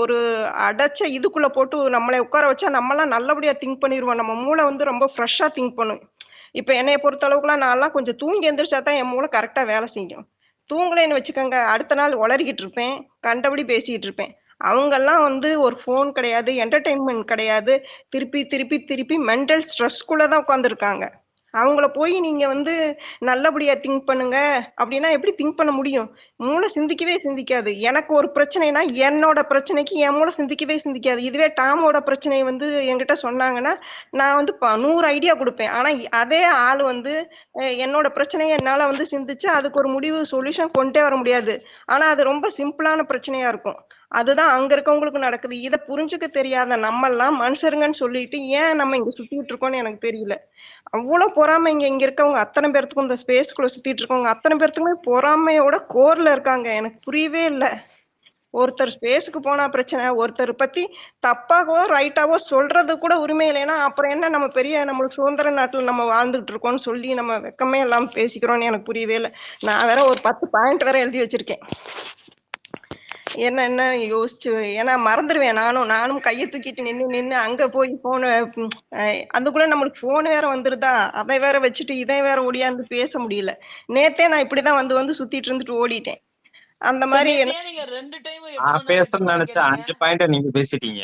ஒரு அடைச்ச இதுக்குள்ள போட்டு நம்மள உட்கார வச்சா நம்மலாம் நல்லபடியா திங்க் பண்ணிருவோம். நம்ம மூளை வந்து ரொம்ப ஃப்ரெஷ்ஷா திங்க் பண்ணும். இப்ப என்னைய பொறுத்த அளவுக்குலாம் நான்லாம் கொஞ்சம் தூங்கி எந்திரிச்சா தான் என் மூளை கரெக்டா வேலை செய்யும். தூங்கலைன்னு வச்சுக்கோங்க, அடுத்த நாள் உளறிக்கிட்டு இருப்பேன், கண்டபடி பேசிக்கிட்டு இருப்பேன். அவங்கெல்லாம் வந்து ஒரு ஃபோன் கிடையாது, என்டர்டெயின்மெண்ட் கிடையாது. திருப்பி திருப்பி திருப்பி மென்டல் ஸ்ட்ரெஸ்க்குள்ள தான் உட்காந்துருக்காங்க. அவங்கள போய் நீங்க வந்து நல்லபடியா திங்க் பண்ணுங்க அப்படின்னா எப்படி திங்க் பண்ண முடியும்? மூளை சிந்திக்கவே சிந்திக்காது. எனக்கு ஒரு பிரச்சனைனா என்னோட பிரச்சனைக்கு என் மூளை சிந்திக்கவே சிந்திக்காது. இதுவே டாமோட பிரச்சனை வந்து என்கிட்ட சொன்னாங்கன்னா நான் வந்து 100 ஐடியா கொடுப்பேன். ஆனா அதே ஆள் வந்து என்னோட பிரச்சனைய என்னால வந்து சிந்திச்சு அதுக்கு ஒரு முடிவு சொல்யூஷன் கொண்டே வர முடியாது. ஆனா அது ரொம்ப சிம்பிளான பிரச்சனையா இருக்கும். அதுதான் அங்க இருக்கவங்களுக்கு நடக்குது. இத புரிஞ்சுக்க தெரியாத நம்மெல்லாம் மனுஷருங்கன்னு சொல்லிட்டு ஏன் நம்ம இங்க சுத்திட்டு இருக்கோம்னு எனக்கு தெரியல. அவ்வளோ பொறாமை இங்க இருக்கவங்க அத்தனை பேர்த்துக்கும், இந்த ஸ்பேஸ்க்குள்ள சுத்திட்டு இருக்கவங்க அத்தனை பேர்த்துக்குமே பொறாமையோட கோர்ல இருக்காங்க. எனக்கு புரியவே இல்ல. ஒருத்தர் ஸ்பேஸ்க்கு போனா பிரச்சனை, ஒருத்தர் பத்தி தப்பாவோ ரைட்டாவோ சொல்றது கூட உரிமை இல்லைன்னா அப்புறம் என்ன நம்ம பெரிய நம்மளுக்கு சுதந்திர நாட்டுல நம்ம வாழ்ந்துகிட்டு இருக்கோம்னு சொல்லி நம்ம வெக்கமே இல்லாம பேசிக்கிறோம்னு எனக்கு புரியவே இல்லை. நான் வேற ஒரு 10 பாயிண்ட் வேற எழுதி வச்சிருக்கேன். என்ன யோசிச்சு, ஏன்னா மறந்துடுவேன். நானும் கையை தூக்கிட்டு நின்னு அங்க போய் போன அதுக்குள்ள நம்மளுக்கு போன் வேற வந்துருதா, அதை வேற வச்சுட்டு இதை வேற ஒடியாந்து பேச முடியல. நேத்தே நான் இப்படிதான் வந்து சுத்திட்டு இருந்துட்டு ஓடிட்டேன். அந்த சரி, மாதிரி நேத்து ஏன் நீங்க 2 டைம் 8 நான் மணி நேரம் 8 பேசணும்னு மணி நேரம் நினைச்ச கேட்டீங்க? 5 பாயிண்ட் நீங்க பேசிட்டீங்க.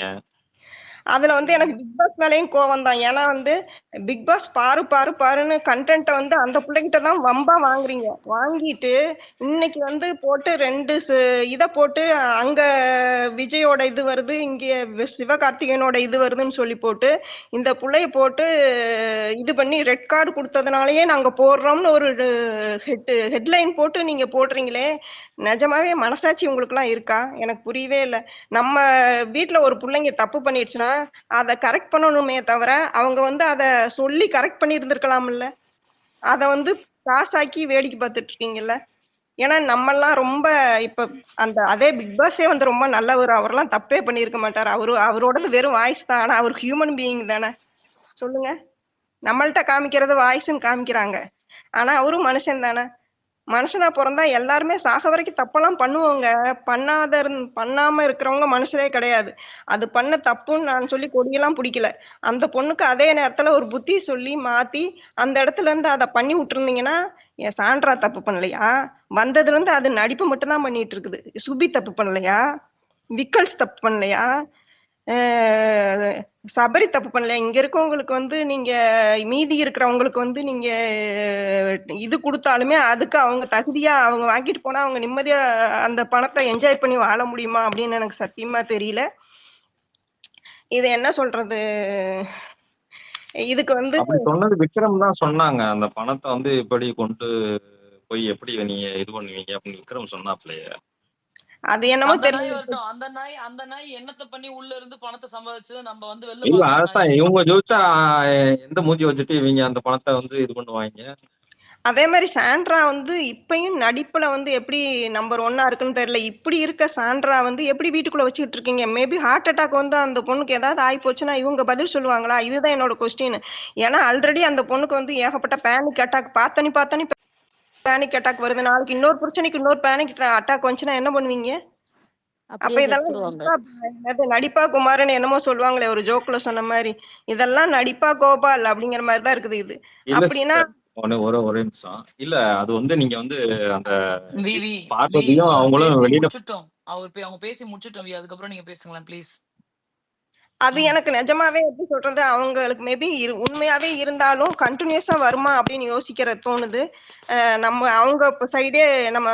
அதுல வந்து எனக்கு நீங்க பிக் பாஸ் மேலயும் கோவம் தான். ஏன்னா வந்து பிக் பாஸ் பாருன்னு கண்டென்ட்டை வந்து அந்த பிள்ளைகிட்ட தான் வம்பா வாங்குறீங்க. வாங்கிட்டு இன்னைக்கு வந்து போட்டு 2 இதை போட்டு அங்க விஜயோட இது வருது, இங்க சிவகார்த்திகேயனோட இது வருதுன்னு சொல்லி போட்டு இந்த புள்ளைய போட்டு இது பண்ணி ரெட் கார்டு கொடுத்ததுனாலயே நாங்க போடுறோம்னு ஒரு ஹெட்லைன் போட்டு நீங்க போடுறீங்களே, நிஜமாவே மனசாட்சி உங்களுக்குலாம் இருக்கா? எனக்கு புரியவே இல்லை. நம்ம வீட்ல ஒரு புள்ளைங்க தப்பு பண்ணிடுச்சுன்னா அதை கரெக்ட் பண்ணணுமே தவிர அவங்க வந்து அதை சொல்லி கரெக்ட் பண்ணி இருந்திருக்கலாம்ல. அதை வந்து காசாக்கி வேடிக்கை பார்த்துட்டு இருக்கீங்கல்ல. ஏன்னா நம்மெல்லாம் ரொம்ப இப்ப அதே பிக் பாஸே வந்து ரொம்ப நல்லவர். அவரெல்லாம் தப்பே பண்ணியிருக்க மாட்டார். அவரோடது வெறும் வாய்ஸ் தான். ஆனா அவர் ஹியூமன் பீயிங் தானே, சொல்லுங்க. நம்மள்ட்ட காமிக்கிறது வாய்ஸ்ன்னு காமிக்கிறாங்க. ஆனா அவரும் மனுஷன் தானே. மனுஷனா பொறந்தா எல்லாருமே சாக வரைக்கும் தப்பெல்லாம் பண்ணுவோங்க. பண்ணாம இருக்கிறவங்க மனுஷரே கிடையாது. அது பண்ண தப்புன்னு நான் சொல்லி கொடியெல்லாம் பிடிக்கல. அந்த பொண்ணுக்கு அதே நேரத்துல ஒரு புத்தி சொல்லி மாத்தி அந்த இடத்துல இருந்து அதை பண்ணி விட்டுருந்தீங்கன்னா, என் சாண்ட்ரா தப்பு பண்ணலையா? வந்ததுல இருந்து அது நடிப்பு மட்டும்தான் பண்ணிட்டு இருக்குது. சுபி தப்பு பண்ணலையா? விக்கல்ஸ் தப்பு பண்ணலையா? சபரி தப்பு பண்ணலையா? இங்க இருக்கவங்களுக்கு வந்து நீங்க மீதி இருக்கிறவங்களுக்கு வந்து நீங்க இது கொடுத்தாலுமே அதுக்கு அவங்க தகுதியா அவங்க வாங்கிட்டு போனா அவங்க நிம்மதியா அந்த பணத்தை என்ஜாய் பண்ணி வாழ முடியுமா அப்படின்னு எனக்கு சத்தியமா தெரியல. இது என்ன சொல்றது, இதுக்கு வந்து அப்படி சொன்னது விக்ரம் தான் சொன்னாங்க. அந்த பணத்தை வந்து எப்படி கொண்டு போய் எப்படி நீங்க இது பண்ணுவீங்க அப்படின்னு விக்ரம் சொன்னாப்லையே. அது என்னமோ அந்த நாய் தெரியல. வரட்டும். அந்த நாய் என்னத்த பண்ணி உள்ள இருந்து பணத்தை சம்பாதிச்சு நம்ம வந்து வெளில இல்ல பாக்குற அதான் நாய். இவங்க ஜோதிச்சா எந்த மூஞ்சி வச்சுட்டு இவங்க அந்த பணத்தை வந்து இது பண்ணுவாங்க. அதே மாதிரி சாண்ட்ரா வந்து இப்பயும் நடிப்புல வந்து எப்படி நம்பர் 1 இருக்குன்னு தெரியல. இப்படி இருக்க சாண்ட்ரா வந்து எப்படி வீட்டுக்குள்ள வச்சுக்கிட்டு இருக்கீங்க? மேபி ஹார்ட் அட்டாக் வந்து அந்த பொண்ணுக்கு ஏதாவது ஆகி போச்சுன்னா இவங்க பதில் சொல்லுவாங்களா? இதுதான் என்னோட கொஸ்டின். ஏன்னா ஆல்ரெடி அந்த பொண்ணுக்கு வந்து ஏகப்பட்ட பேனிக் அட்டாக் பார்த்தனி பேனிக் அட்டாக் வருது. நாளைக்கு இன்னொரு பிரச்சனைக்கு இன்னொரு பேனிக் அட்டாக் வந்துச்சுன்னா என்ன பண்ணுவீங்க? அப்ப அப்படியே இதெல்லாம் செத்துருவாங்க. நடிப்பா குமாரன்னு என்னமோ சொல்லுவாங்களே ஒரு ஜோக்ல சொன்ன மாதிரி, இதெல்லாம் நடிப்பா கோபால் அப்படிங்கிற மாதிரி தான் இருக்குது இது. இல்ல அப்படின்னா சிஸ்டர், ஒரே நிமிஷம். இல்ல அது வந்து நீங்க வந்து அந்த வி பார்வதியும் அவர் அவங்களும் பேசி வெளியில முடிச்சுட்டோம். அவங்க பேசி முடிச்சுட்டோம். அதுக்கப்புறம் நீங்க பேசுங்களேன் ப்ளீஸ். அது எனக்கு நிஜமாவே எப்படி சொல்றது, அவங்களுக்கு மேபி உண்மையாவே இருந்தாலும் கண்டினியூஸா வருமா அப்படின்னு யோசிக்கிற தோணுது. நம்ம அவங்க சைடே நம்ம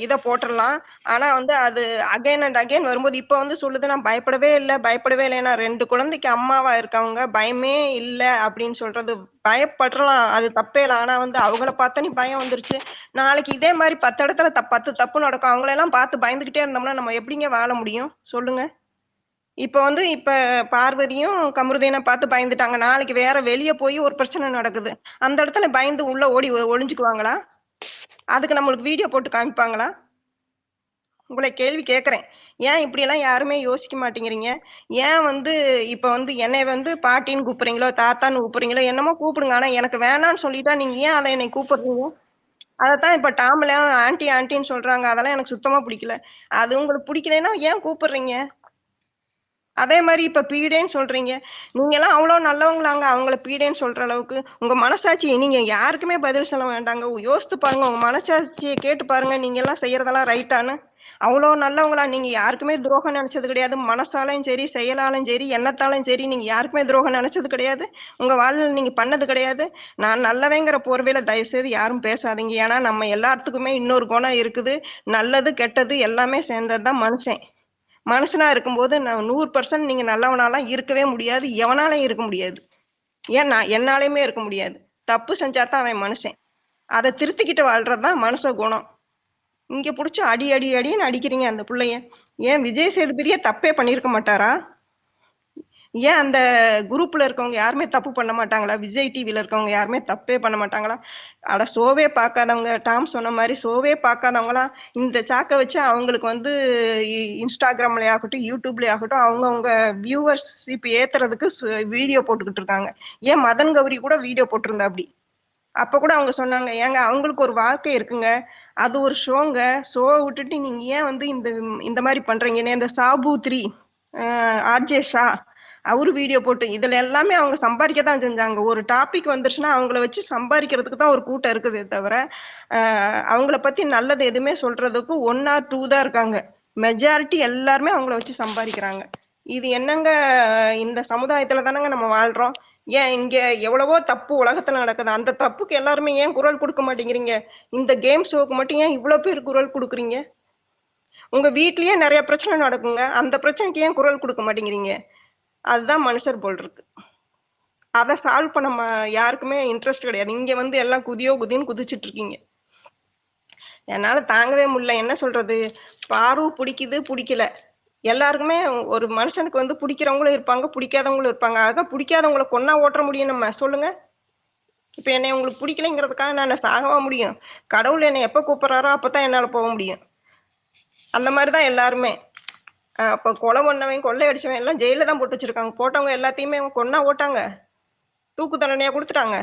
இதை போட்டுடலாம். ஆனா வந்து அது அகைன் அண்ட் அகைன் வரும்போது இப்ப வந்து சொல்லுது நான் பயப்படவே இல்லைன்னா 2 குழந்தைக்கு அம்மாவா இருக்கவங்க பயமே இல்லை அப்படின்னு சொல்றது. பயப்படலாம், அது தப்பே இல்லை. ஆனா வந்து அவங்கள பார்த்தா பயம் வந்துருச்சு. நாளைக்கு இதே மாதிரி 10 இடத்துல 10 தப்பு நடக்கும். அவங்களெல்லாம் பார்த்து பயந்துகிட்டே இருந்தோம்னா நம்ம எப்படிங்க வாழ முடியும் சொல்லுங்க. இப்ப பார்வதியும் கமருதீனை பார்த்து பயந்துட்டாங்க. நாளைக்கு வேற வெளிய போய் ஒரு பிரச்சனை நடக்குது. அந்த இடத்துல பயந்து உள்ள ஓடி ஒளிஞ்சுக்குவாங்களா? அதுக்கு நம்மளுக்கு வீடியோ போட்டு காமிப்பாங்களா? உங்களை கேள்வி கேட்கிறேன். ஏன் இப்படியெல்லாம் யாருமே யோசிக்க மாட்டேங்கிறீங்க? ஏன் வந்து இப்ப வந்து என்னை வந்து பாட்டின்னு கூப்பிடுறீங்களோ, தாத்தான்னு கூப்பிடுறீங்களோ, என்னமோ கூப்பிடுங்க. ஆனா எனக்கு வேணான்னு சொல்லிட்டா நீங்க ஏன் அதை என்னை கூப்பிடுறீங்க? அதைத்தான் இப்ப டாம்ல ஆன்ட்டின்னு சொல்றாங்க. அதெல்லாம் எனக்கு சுத்தமா பிடிக்கல. அது உங்களுக்கு பிடிக்கலைன்னா ஏன் கூப்பிடுறீங்க? அதே மாதிரி இப்ப பீடேன்னு சொல்றீங்க. நீங்க எல்லாம் அவ்வளவு நல்லவங்களாங்க அவங்கள பீடேன்னு சொல்ற அளவுக்கு? உங்க மனசாட்சி நீங்க யாருக்குமே பதில் சொல்ல வேண்டாங்க. யோசித்து பாருங்க. உங்க மனசாட்சியை கேட்டு பாருங்க. நீங்க எல்லாம் செய்யறதெல்லாம் ரைட்டான்னு. அவ்வளோ நல்லவங்களா? நீங்க யாருக்குமே துரோகம் நினைச்சது கிடையாது. மனசாலையும் சரி, செயலாலும் சரி, எண்ணத்தாலும் சரி, நீங்க யாருக்குமே துரோகம் நினைச்சது கிடையாது. உங்க வாழ்வில் நீங்க பண்ணது கிடையாது. நான் நல்லவேங்கிற போர்வையில தயவு செய்து யாரும் பேசாதீங்க. ஏன்னா நம்ம எல்லாத்துக்குமே இன்னொரு குணம் இருக்குது. நல்லது கெட்டது எல்லாமே சேர்ந்ததுதான் மனுஷன். மனுஷனா இருக்கும்போது நான் 100% நீங்க நல்லவனாலாம் இருக்கவே முடியாது. எவனாலையும் இருக்க முடியாது. ஏன் என்னாலையுமே இருக்க முடியாது. தப்பு செஞ்சாதான் அவன் மனுஷன். அதை திருத்திக்கிட்டு வாழ்றதுதான் மனுஷ குணம். இங்க புடிச்சு அடி அடி அடின்னு அடிக்கிறீங்க அந்த புள்ளைய. ஏன் விஜய் சேதுபதியே தப்பே பண்ணியிருக்க மாட்டாரா? ஏன் அந்த குரூப்ல இருக்கவங்க யாருமே தப்பு பண்ண மாட்டாங்களா? விஜய் டிவில இருக்கவங்க யாருமே தப்பே பண்ண மாட்டாங்களா? அட ஷோவே பார்க்காதவங்க, டாம் சொன்ன மாதிரி ஷோவே பார்க்காதவங்களாம் இந்த சாக்கை வச்சு அவங்களுக்கு வந்து இன்ஸ்டாகிராம்ல ஆகட்டும், யூடியூப்ல ஆகட்டும், அவங்கவுங்க வியூவர்ஷிப் ஏத்துறதுக்கு வீடியோ போட்டுக்கிட்டு இருக்காங்க. ஏன் மதன் கௌரி கூட வீடியோ போட்டிருந்தா அப்படி. அப்ப கூட அவங்க சொன்னாங்க, ஏங்க அவங்களுக்கு ஒரு வாழ்க்கை இருக்குங்க, அது ஒரு ஷோங்க. ஷோவை விட்டுட்டு நீங்க ஏன் வந்து இந்த இந்த மாதிரி பண்றீங்கன்னு இந்த சாபு 3 ஆர்ஜே ஷா அவரு வீடியோ போட்டு இதுல எல்லாமே அவங்க சம்பாதிக்க தான் செஞ்சாங்க. ஒரு டாபிக் வந்துருச்சுன்னா அவங்கள வச்சு சம்பாதிக்கிறதுக்கு தான் ஒரு கூட்டம் இருக்குதே தவிர அவங்கள பத்தி நல்லது எதுவுமே சொல்றதுக்கு 1 or 2 தான் இருக்காங்க. மெஜாரிட்டி எல்லாருமே அவங்கள வச்சு சம்பாதிக்கிறாங்க. இது என்னங்க? இந்த சமுதாயத்துல தானங்க நம்ம வாழ்றோம். ஏன் இங்க எவ்வளவோ தப்பு உலகத்துல நடக்குது. அந்த தப்புக்கு எல்லாருமே ஏன் குரல் கொடுக்க மாட்டேங்கிறீங்க? இந்த கேம் ஷோக்கு மட்டும் ஏன் இவ்வளவு பேர் குரல் கொடுக்குறீங்க? உங்க வீட்லயே நிறைய பிரச்சனை நடக்குங்க. அந்த பிரச்சனைக்கு ஏன் குரல் கொடுக்க மாட்டேங்கிறீங்க? அதுதான் மனுஷர் போல் இருக்கு. அதை சால்வ் பண்ண யாருக்குமே இன்ட்ரெஸ்ட் கிடையாது. இங்க வந்து எல்லாம் குதியோ குதின்னு குதிச்சுட்டு இருக்கீங்க. என்னால தாங்கவே முடியல. என்ன சொல்றது? பாரு பிடிக்குது பிடிக்கல. எல்லாருக்குமே ஒரு மனுஷனுக்கு வந்து பிடிக்கிறவங்களும் இருப்பாங்க, பிடிக்காதவங்களும் இருப்பாங்க. அதான் பிடிக்காதவங்களை கொன்னா ஓட்டுற முடியும் நம்ம சொல்லுங்க. இப்ப என்னை உங்களுக்கு பிடிக்கலைங்கிறதுக்காக நான் சாகவா முடியும்? கடவுள் என்னை எப்ப கூப்பிடுறாரோ அப்பதான் என்னால போக முடியும். அந்த மாதிரிதான் எல்லாருமே. அப்ப கொலை பண்ணவன், கொள்ளை அடிச்சவன் எல்லாம் ஜெயில தான் போட்டு வச்சிருக்காங்க. போட்டவங்க எல்லாத்தையுமே கொன்னா ஓட்டாங்க, தூக்கு தண்டனையா கொடுத்துட்டாங்க.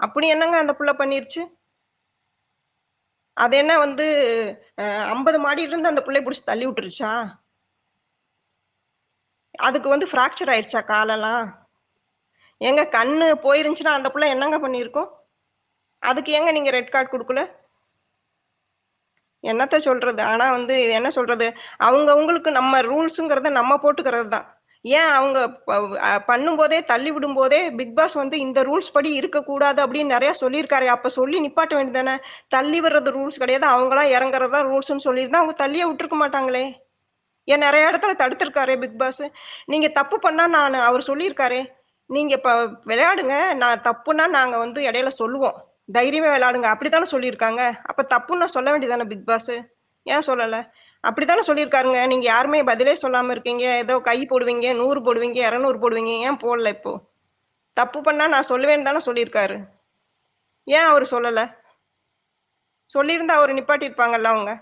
அப்படி என்னங்க அந்த புள்ள பண்ணிருச்சு? அது என்ன வந்து 50 மாடியில இருந்து அந்த பிள்ளை பிடிச்சி தள்ளி விட்டுருச்சா? அதுக்கு வந்து ஃப்ராக்சர் ஆயிடுச்சா காலெல்லாம்? ஏங்க கண்ணு போயிருந்துச்சுன்னா அந்த பிள்ளை என்னங்க பண்ணியிருக்கும்? அதுக்கு ஏங்க நீங்க ரெட் கார்டு கொடுக்கல? என்னத்த சொல்றது? ஆனா வந்து என்ன சொல்றது, அவங்களுக்கு நம்ம ரூல்ஸுங்கிறத நம்ம போட்டுக்கிறது தான். ஏன் அவங்க பண்ணும்போதே தள்ளி விடும்போதே பிக் பாஸ் வந்து இந்த ரூல்ஸ் படி இருக்கக்கூடாது அப்படின்னு நிறைய சொல்லியிருக்காரு. அப்ப சொல்லி நிப்பாட்ட வேண்டியதானே? தள்ளி விடுறது ரூல்ஸ் கிடையாது, அவங்களா இறங்குறதா ரூல்ஸ்ன்னு சொல்லியிருந்தா அவங்க தள்ளியே விட்டுருக்க மாட்டாங்களே. ஏன் நிறைய இடத்துல தடுத்திருக்காரு பிக் பாஸ். நீங்க தப்பு பண்ணா அவர் சொல்லியிருக்காரு, நீங்க இப்ப விளையாடுங்க, நான் தப்புன்னா நாங்க வந்து இடையில சொல்லுவோம், தைரியமே விளையாடுங்க அப்படித்தானே சொல்லியிருக்காங்க. அப்ப தப்புன்னு சொல்ல வேண்டியதானே பிக் பாஸ்? ஏன் சொல்லல? அப்படித்தானே சொல்லியிருக்காருங்க. நீங்க யாருமே பதிலே சொல்லாம இருக்கீங்க. ஏதோ கை போடுவீங்க, 100 போடுவீங்க, 200 போடுவீங்க. ஏன் போடல இப்போ? தப்பு பண்ணா நான் சொல்லுவேன்னு தானே சொல்லியிருக்காரு. ஏன் அவரு சொல்லல? சொல்லியிருந்தா அவரு நிப்பாட்டியிருப்பாங்கல்ல அவங்க.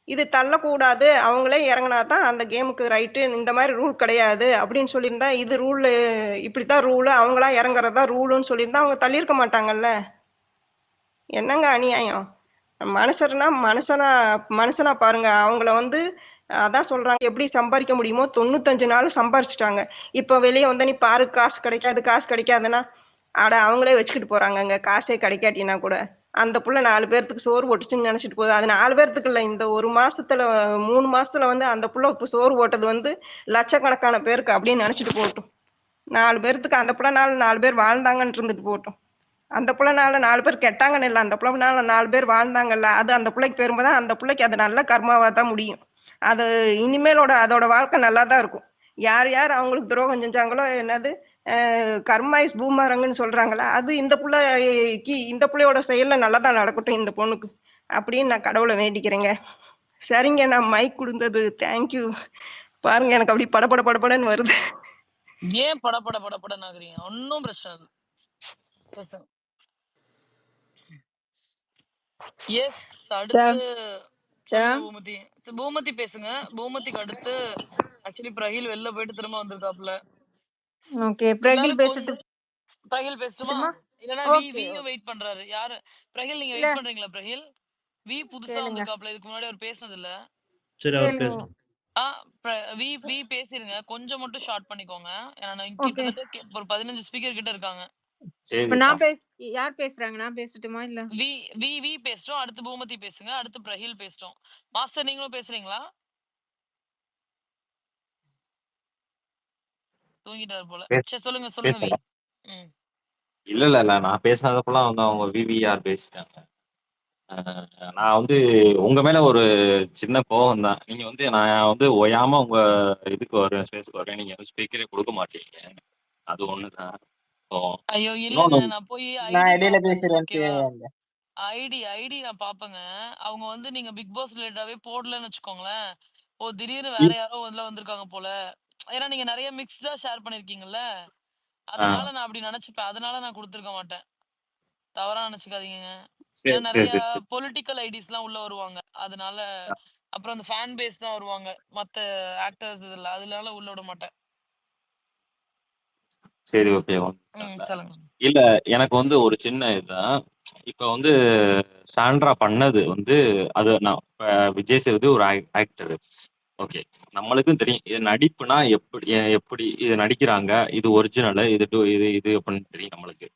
இது தள்ளக்கூடாது, அவங்களே இறங்கினாதான் அந்த கேமுக்கு ரைட்டு, இந்த மாதிரி ரூல் கிடையாது அப்படின்னு சொல்லியிருந்தா, இது ரூல் இப்படித்தான் ரூலு, அவங்களா இறங்குறதா ரூலுன்னு சொல்லியிருந்தா அவங்க தள்ளியிருக்க மாட்டாங்கல்ல. என்னங்க அநியாயம்? மனுஷர்னா மனுஷனா பாருங்க. அவங்கள வந்து அதான் சொல்றாங்க, எப்படி சம்பாதிக்க முடியுமோ 95 நாள் சம்பாரிச்சிட்டாங்க. இப்போ வெளியே வந்தா நீ பாரு காசு கிடைக்காது காசு கிடைக்காதுன்னா, அட அவங்களே வச்சுக்கிட்டு போறாங்கங்க. காசே கிடைக்காட்டினா கூட அந்த புள்ள 4 பேர்த்துக்கு சோறு போட்டுச்சுன்னு நினைச்சிட்டு போகுது. அது 4 பேர்த்துக்கு இல்லை, இந்த 1 மாசத்துல 3 மாசத்துல வந்து அந்த புள்ள இப்போ சோறு போட்டது வந்து லட்சக்கணக்கான பேருக்கு அப்படின்னு நினைச்சிட்டு போகட்டும். 4 பேர்த்துக்கு அந்த புள்ளனால 4 பேர் வாழ்ந்தாங்கன்னு இருந்துட்டு போகட்டும். அந்த புள்ளனால 4 பேர் கெட்டாங்கன்னு இல்லை, அந்த புள்ளனால 4 பேர் வாழ்ந்தாங்கல்ல, அது அந்த பிள்ளைக்கு பெருமைதான். அந்த பிள்ளைக்கு அது நல்ல கர்மாவா தான் முடியும். அது இனிமேலோட அதோட வாழ்க்கை நல்லா தான் இருக்கும். யார் யார் அவங்களுக்கு துரோகம் செஞ்சாங்களோ, என்னது கர்மா இஸ் பூமரங்குன்னு சொல்றாங்களா, அது இந்த பிள்ளையோட செயல்ல நல்லதா நடக்கட்டும் இந்த பொண்ணுக்கு அப்படின்னு நான் கடவுளை வேண்டிக்கிறேங்க. சரிங்க, நான் மைக் கொடுத்தது தேங்க்யூ. பாருங்க எனக்கு அப்படி படபட படபடன்னு வருது. ஏன் படபடன்னு ஆகுறீங்க? ஒன்னும் பிரச்சனை இல்லை, பேசுங்க. எஸ், அடுத்து சொல்லுங்க பூமதி. பூமதி பேசுங்க. பூமதிக்கு அடுத்து ஆக்சுவலி பிரஹில் வெளில போயிட்டு திரும்ப வந்திருக்காப்ல. ஓகே, பிரகில் எல்லாரும் பேசட்டு. பிரஹில் பேசட்டுமா? இல்லனா வீயும் வெயிட் பண்றாரு. யாரு? பிரஹில் நீங்க வெயிட் பண்றீங்களா? பிரஹில் வி புதுசா வந்திருக்காப்ல, இதுக்கு முன்னாடி அவர் பேசுனது இல்ல. சரி, அவர் பேசட்டும். வி வி பேசிருங்க. கொஞ்சம் மட்டும் ஷார்ட் பண்ணிக்கோங்க. ஏன்னா ஓகே. கிட்டத்தட்ட ஒரு 15 ஸ்பீக்கர் கிட்ட இருக்காங்க. இப்ப சரிக்கா. நான் யார் பேசுறாங்க? நான் பேசட்டுமா இல்ல? வி வி வி பேசுறோம். அடுத்து பூமதி பேசுங்க. அடுத்து பிரஹில் பேசுறோம். மாஸ்டர் நீங்களும் பேசுறீங்களா? தூங்கிட்டாரு போல. சரி சொல்லுங்க வி. பேசலாம். ம். இல்ல நான் பேசாதப்பெல்லாம் வந்து அவங்க விவிஆர் பேசிட்டாங்க. நான் வந்து உங்க மேல ஒரு சின்ன கோவம் தான். நீங்க வந்து நான் வந்து ஓயாம உங்க இதுக்கு வருவேன், ஸ்பேஸ்க்கு வருவேன். நீங்க வந்து ஸ்பீக்கரே கொடுக்க மாட்டீங்க. அது ஒண்ணுதான். ஐயோ இல்லங்க. இன்னொன்னு நான் போய் நான் ஐடி இடையில பாப்பேன். பேசுறேன் ஓகேவா? தேவையில்ல. ஐடி நான் பாப்பேங்க. அவங்க வந்து நீங்க பிக் பாஸ் ரிலேட்டடாவே போடலன்னு வச்சுக்கோங்களேன். ஓ திடீர்னு வேற யாரோ உள்ள வந்திருக்காங்க போல. ஏன்னா நீங்க நிறைய மிக்ஸ்டா ஷேர் பண்ணிருக்கீங்கல்ல. அதனால நான் அப்படி நினைச்சுப்பேன். அதனால நான் கொடுத்துருக்க மாட்டேன். தவறா நினைச்சுக்காதீங்க. சரி ஏன்னா சரி நிறைய சரி பொலிட்டிக்கல் ஐடிஸ்லாம் உள்ள வருவாங்க. அதனால அப்புறம் அந்த ஃபேன் பேஸ் தான் வருவாங்க. மத்த ஆக்டர்ஸ் இதுல அதனால உள்ள விட மாட்டேன். சரி ஓகே. சொல்லுங்க. இல்ல எனக்கு வந்து ஒரு சின்ன இதுதான். இப்ப வந்து சாண்ட்ரா பண்ணது வந்து அது நான் விஜய் சேதுபதி ஒரு ஆக்டர். ஓகே, நம்மளுக்கும் தெரியும் இது நடிப்புனா எப்படி இது நடிக்கிறாங்க, இது ஒரிஜினல், இது அப்படின்னு தெரியும் நம்மளுக்கு.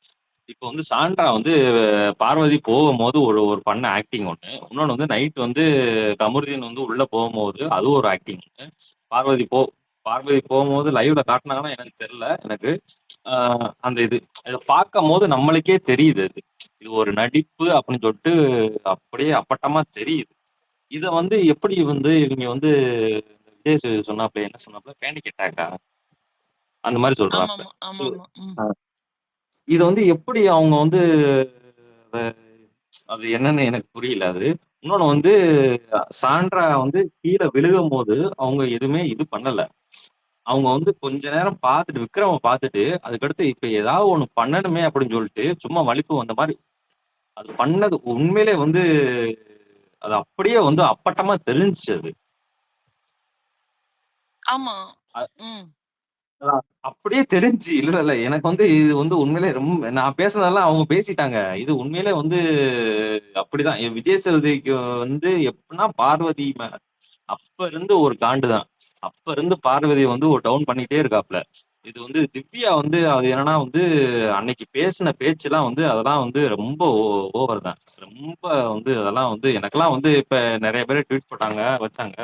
இப்போ வந்து சாண்ட்ரா வந்து பார்வதி போகும்போது ஒரு ஒரு பண்ண ஆக்டிங் ஒண்ணு, இன்னொன்னு வந்து நைட் வந்து கமருதீன் வந்து உள்ள போகும்போது அது ஒரு ஆக்டிங் ஒண்ணு. பார்வதி போ பார்வதி போகும்போது லைவ்ல காட்டினாங்கன்னா எனக்கு தெரியல. எனக்கு அந்த இதை பார்க்கும் போது நம்மளுக்கே தெரியுது அது இது ஒரு நடிப்பு அப்படின்னு சொல்லிட்டு அப்படியே அப்பட்டமா தெரியுது. இத வந்து எப்படி வந்து இவங்க வந்து விஜய் சொன்னாப்ல என்ன சொன்னாப்ல பேனிக் அட்டாக்கா அந்த மாதிரி சொல்றாப்ல. இத வந்து எப்படி அவங்க வந்து அது என்னன்னு எனக்கு புரியல அது. இன்னொன்னு வந்து சாண்ட்ரா வந்து கீழே விழுகும் போது அவங்க எதுவுமே இது பண்ணல. அவங்க வந்து கொஞ்ச நேரம் பார்த்துட்டு விக்ரம பார்த்துட்டு அதுக்கடுத்து இப்ப ஏதாவது ஒண்ணு பண்ணணுமே அப்படின்னு சொல்லிட்டு சும்மா வலிப்பு வந்த மாதிரி அது பண்ணது உண்மையிலே வந்து அது அப்படியே வந்து அப்பட்டமா தெரிஞ்சுச்சு அது. ஆமா. அப்படியே தெரிஞ்சு இல்ல எனக்கு வந்து இது வந்து உண்மையிலே ரொம்ப நான் பேசுனதெல்லாம் அவங்க பேசிட்டாங்க. இது உண்மையிலே வந்து அப்படிதான் விஜய் சேதுபதிக்கு வந்து எப்படின்னா பார்வதி அப்ப இருந்து ஒரு காண்டுதான். அப்ப இருந்து பார்வதி வந்து ஒரு டவுன் பண்ணிட்டே இருக்காப்ல. இது வந்து திவ்யா வந்து அது என்னன்னா வந்து அன்னைக்கு பேசின பேச்செல்லாம் வந்து அதெல்லாம் வந்து ரொம்ப ஓவர் தான். ரொம்ப வந்து அதெல்லாம் வந்து எனக்கெல்லாம் வந்து இப்ப நிறைய பேர் ட்வீட் போட்டாங்க வச்சாங்க.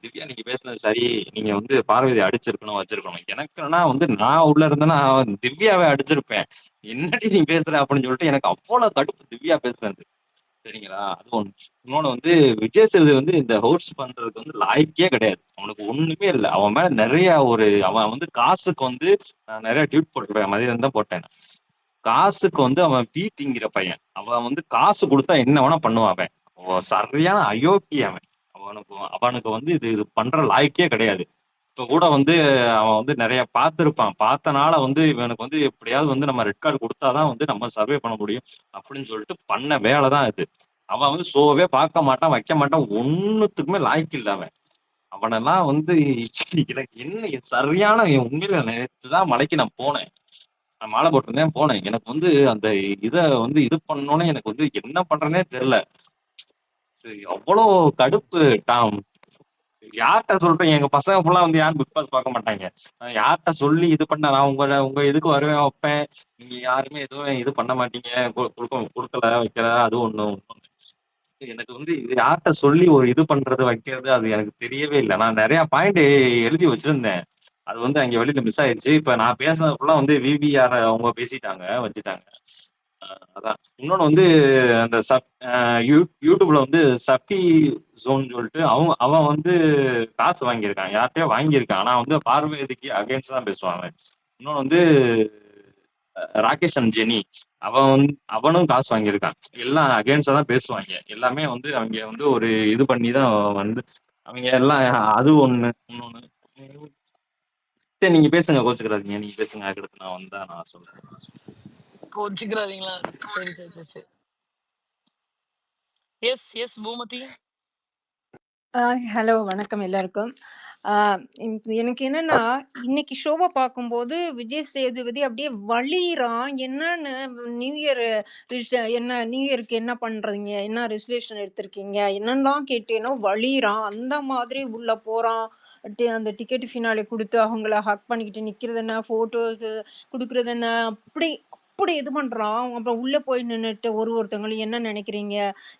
திவ்யா நீங்க பேசுனது சரி, நீங்க வந்து பார்வதி அடிச்சிருக்கணும் வச்சிருக்கணும். எனக்குன்னா வந்து நான் உள்ள இருந்தேன்னா திவ்யாவை அடிச்சிருப்பேன். என்னடி நீ பேசுற அப்படின்னு சொல்லிட்டு எனக்கு அவ்வளவு கடுப்பு திவ்யா பேசுனது. சரிங்களா? அது ஒண்ணு. இன்னொன்னு வந்து விஜய் சேதுபதி வந்து இந்த ஹோஸ்ட் பண்றதுக்கு வந்து லாய்க்கே கிடையாது. அவனுக்கு ஒண்ணுமே இல்ல. அவன் மேல நிறைய அவன் வந்து காசுக்கு வந்து நான் நிறைய ட்வீட் போட்டிருப்பேன். மதியம் தான் போட்டேன். காசுக்கு வந்து அவன் திங்கிற பையன். அவன் வந்து காசு கொடுத்தா என்ன வேணா பண்ணுவான் அவன். சரியான அயோக்கிய அவன். அவனுக்கு வந்து இது பண்ற லாய்க்கே கிடையாது. இப்ப கூட வந்து அவன் வந்து நிறைய பார்த்திருப்பான். பார்த்தனால வந்து இவனுக்கு வந்து எப்படியாவது வந்து நம்ம ரெட் கார்டு கொடுத்தாதான் வந்து நம்ம சர்வே பண்ண முடியும் அப்படின்னு சொல்லிட்டு பண்ண வேலைதான் இது. அவன் வந்து ஷோவே பார்க்க மாட்டான், வைக்க மாட்டான், ஒண்ணுத்துக்குமே லாய்க்கு இல்ல அவன். அவனெல்லாம் வந்து எனக்கு என்ன சரியான உண்மையில நேற்றுதான் மலைக்கு நான் போனேன். நான் மாலை போட்டிருந்தேன் போனேன். எனக்கு வந்து அந்த இத வந்து இது பண்ணோன்னே எனக்கு வந்து என்ன பண்றேனே தெரியல. சரி அவ்வளவு கடுப்பு டாம். யார்கிட்ட சொல்றேன் எங்க பசங்க ஃபுல்லா வந்து யாரும் பிக் பாஸ் பார்க்க மாட்டாங்க. யார்கிட்ட சொல்லி இது பண்ண நான் உங்க இதுக்கு வருவேன் வைப்பேன். நீங்க யாருமே எதுவும் இது பண்ண மாட்டீங்க. கொடுக்கல வைக்கல அது ஒண்ணு. எனக்கு வந்து இது யார்கிட்ட சொல்லி ஒரு இது பண்றது வைக்கிறது அது எனக்கு தெரியவே இல்லை. நான் நிறைய பாயிண்ட் எழுதி வச்சிருந்தேன். அது வந்து அங்க வெளியில மிஸ் ஆயிடுச்சு. இப்ப நான் பேசுனது ஃபுல்லா வந்து விவிஆர் அவங்க பேசிட்டாங்க வச்சுட்டாங்க. அதான் இன்னொன்னு வந்து அந்த யூடியூப்ல வந்து சஃபி ஜோன் சொல்லிட்டு அவன் வந்து காசு வாங்கியிருக்கான். யார்கிட்டயோ வாங்கியிருக்கான். ஆனா வந்து பார்வதிக்கு அகைன்ஸ்ட் தான் பேசுவாங்க. இன்னொன்னு வந்து ராகேஷ் அண்ட் ஜெனி அவனும் காசு வாங்கியிருக்கான். எல்லாம் அகைன்ஸ்டா தான் பேசுவாங்க. எல்லாமே வந்து அவங்க வந்து ஒரு இது பண்ணி தான் வந்து அவங்க எல்லாம் அது ஒண்ணு. இன்னொன்னு சரி நீங்க பேசுங்க, கோச்சுக்கிறாதீங்க. நீங்க பேசுங்க. அதுக்கடுத்து நான் வந்தா நான் சொல்றேன். கோச்சுக்கிறாதீங்களா? சரி சரி சரி. எஸ் பூமதி. ஹலோ வணக்கம் எல்லாருக்கும். எனக்கு என்னன்னா, இன்னைக்கு ஷோவ பார்க்கும்போது விஜய் சேதுபதி அப்படியே வழிறான். என்னன்னு நியூ இயர் என்ன நியூ இயர்க்கு என்ன பண்றீங்க? என்ன ரெசல்யூஷன் எடுத்திருக்கீங்க? என்னன்னுலாம் கேட்டேனோ வழிறான். அந்த மாதிரி உள்ள போறான். அந்த டிக்கெட் ஃபினாலே குடுத்து அவங்கள ஹக் பண்ணிக்கிட்டு நிக்கிறது என்ன, ஃபோட்டோஸ் குடுக்குறது என்ன, அப்படி அப்படி இது பண்றான். அப்புறம் உள்ள போய் நின்னுட்டு ஒருத்தவங்களும் என்ன நெனைக்கிறீங்க?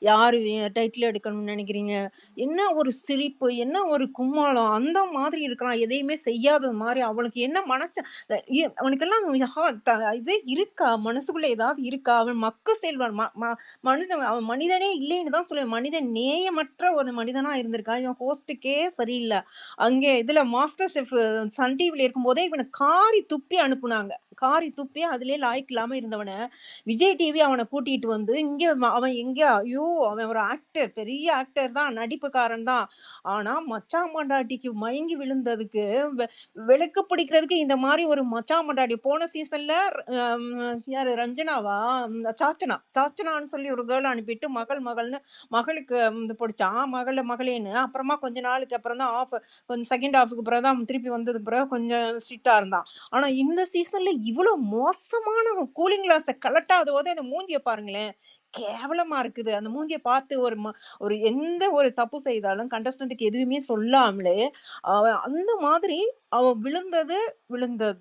யாரு டைட்டில் எடுக்கணும்னு நெனைக்கிறீங்க? என்ன ஒரு சிரிப்பு, என்ன ஒரு கும்மாளம், அந்த மாதிரி இருக்கிறான். எதையுமே செய்யாதது மாரி. அவனுக்கு என்ன அவனுக்கெல்லாம் இது இருக்கா? மனசுக்குள்ள ஏதாவது இருக்கா? அவன் மக்கு செல்வன். ம ம மனிதன் அவன் மனிதனே இல்லைன்னு தான் சொல்லுவேன். மனிதன் நேயமற்ற ஒரு மனிதனா இருந்திருக்கான். இவன் ஹோஸ்ட்டுக்கே சரியில்ல. அங்கே இதுல மாஸ்டர் ஷெஃப் சன் டிவில இருக்கும்போதே இவன காரி துப்பி அனுப்புனாங்க. காரி துப்பி அதிலேயே லாய்க்கு இல்லாம இருந்தவன, விஜய் டிவி அவன கூட்டிட்டு வந்து இங்க அவன் எங்க ஐயோ! அவன் ஒரு ஆக்டர். பெரிய ஆக்டர் தான். நடிப்புக்காரன் தான். ஆனா மச்சான் பொண்டாட்டிக்கு மயங்கி விழுந்ததுக்கு வெ வெளுக்கு பிடிக்கிறதுக்கு இந்த மாரி ஒரு மச்சான் பொண்டாட்டி போன சீசன்ல அம் யாரு ரஞ்சனாவா? சாச்சனான்னு சொல்லி ஒரு கேர்ள் அனுப்பிட்டு மகள்னு மகளுக்கு இது பிடிச்சான். மகளேன்னு. அப்புறமா கொஞ்ச நாளுக்கு அப்புறம் தான் கொஞ்சம் செகண்ட் ஹாஃப்க்கு பிறகு தான் திருப்பி வந்ததுக்கு பிறகு கொஞ்சம் ஸ்ட்ரிக்ட்டா இருந்தான். ஆனா இந்த சீசன்ல இவ்ளோ மோசமான கூலிங் கிளாஸ கழட்டாதபோது அந்த மூஞ்சிய பாருங்களேன். கேவலமா இருக்குது. அந்த மூஞ்சிய பார்த்து ஒரு எந்த ஒரு தப்பு செய்தாலும் கண்டஸ்டன்ட்க்கு எதுவுமே சொல்லாமலே, அந்த மாதிரி அவ விழுந்தது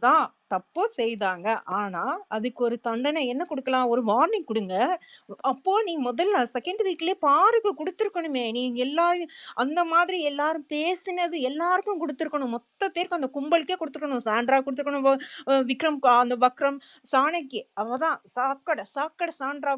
தான். தப்பு செய்தாங்க. ஆனா, அதுக்கு ஒரு தண்டனை என்ன குடுக்கலாம்? ஒரு வார்னிங் குடுங்க. அப்போ நீ முதல்ல செகண்ட் வீக்லயே பாருக்கு குடுத்துருக்கணுமே. நீங்க எல்லாரும் அந்த மாதிரி எல்லாரும் பேசினது எல்லாருக்கும் குடுத்துருக்கணும். மொத்த பேருக்கு அந்த கும்பலுக்கே குடுத்துருக்கணும். சாண்ட்ரா குடுத்துருக்கணும். விக்ரம் அந்த வக்ரம், சாணக்கிய அவ தான் சாக்கட சாண்ட்ரா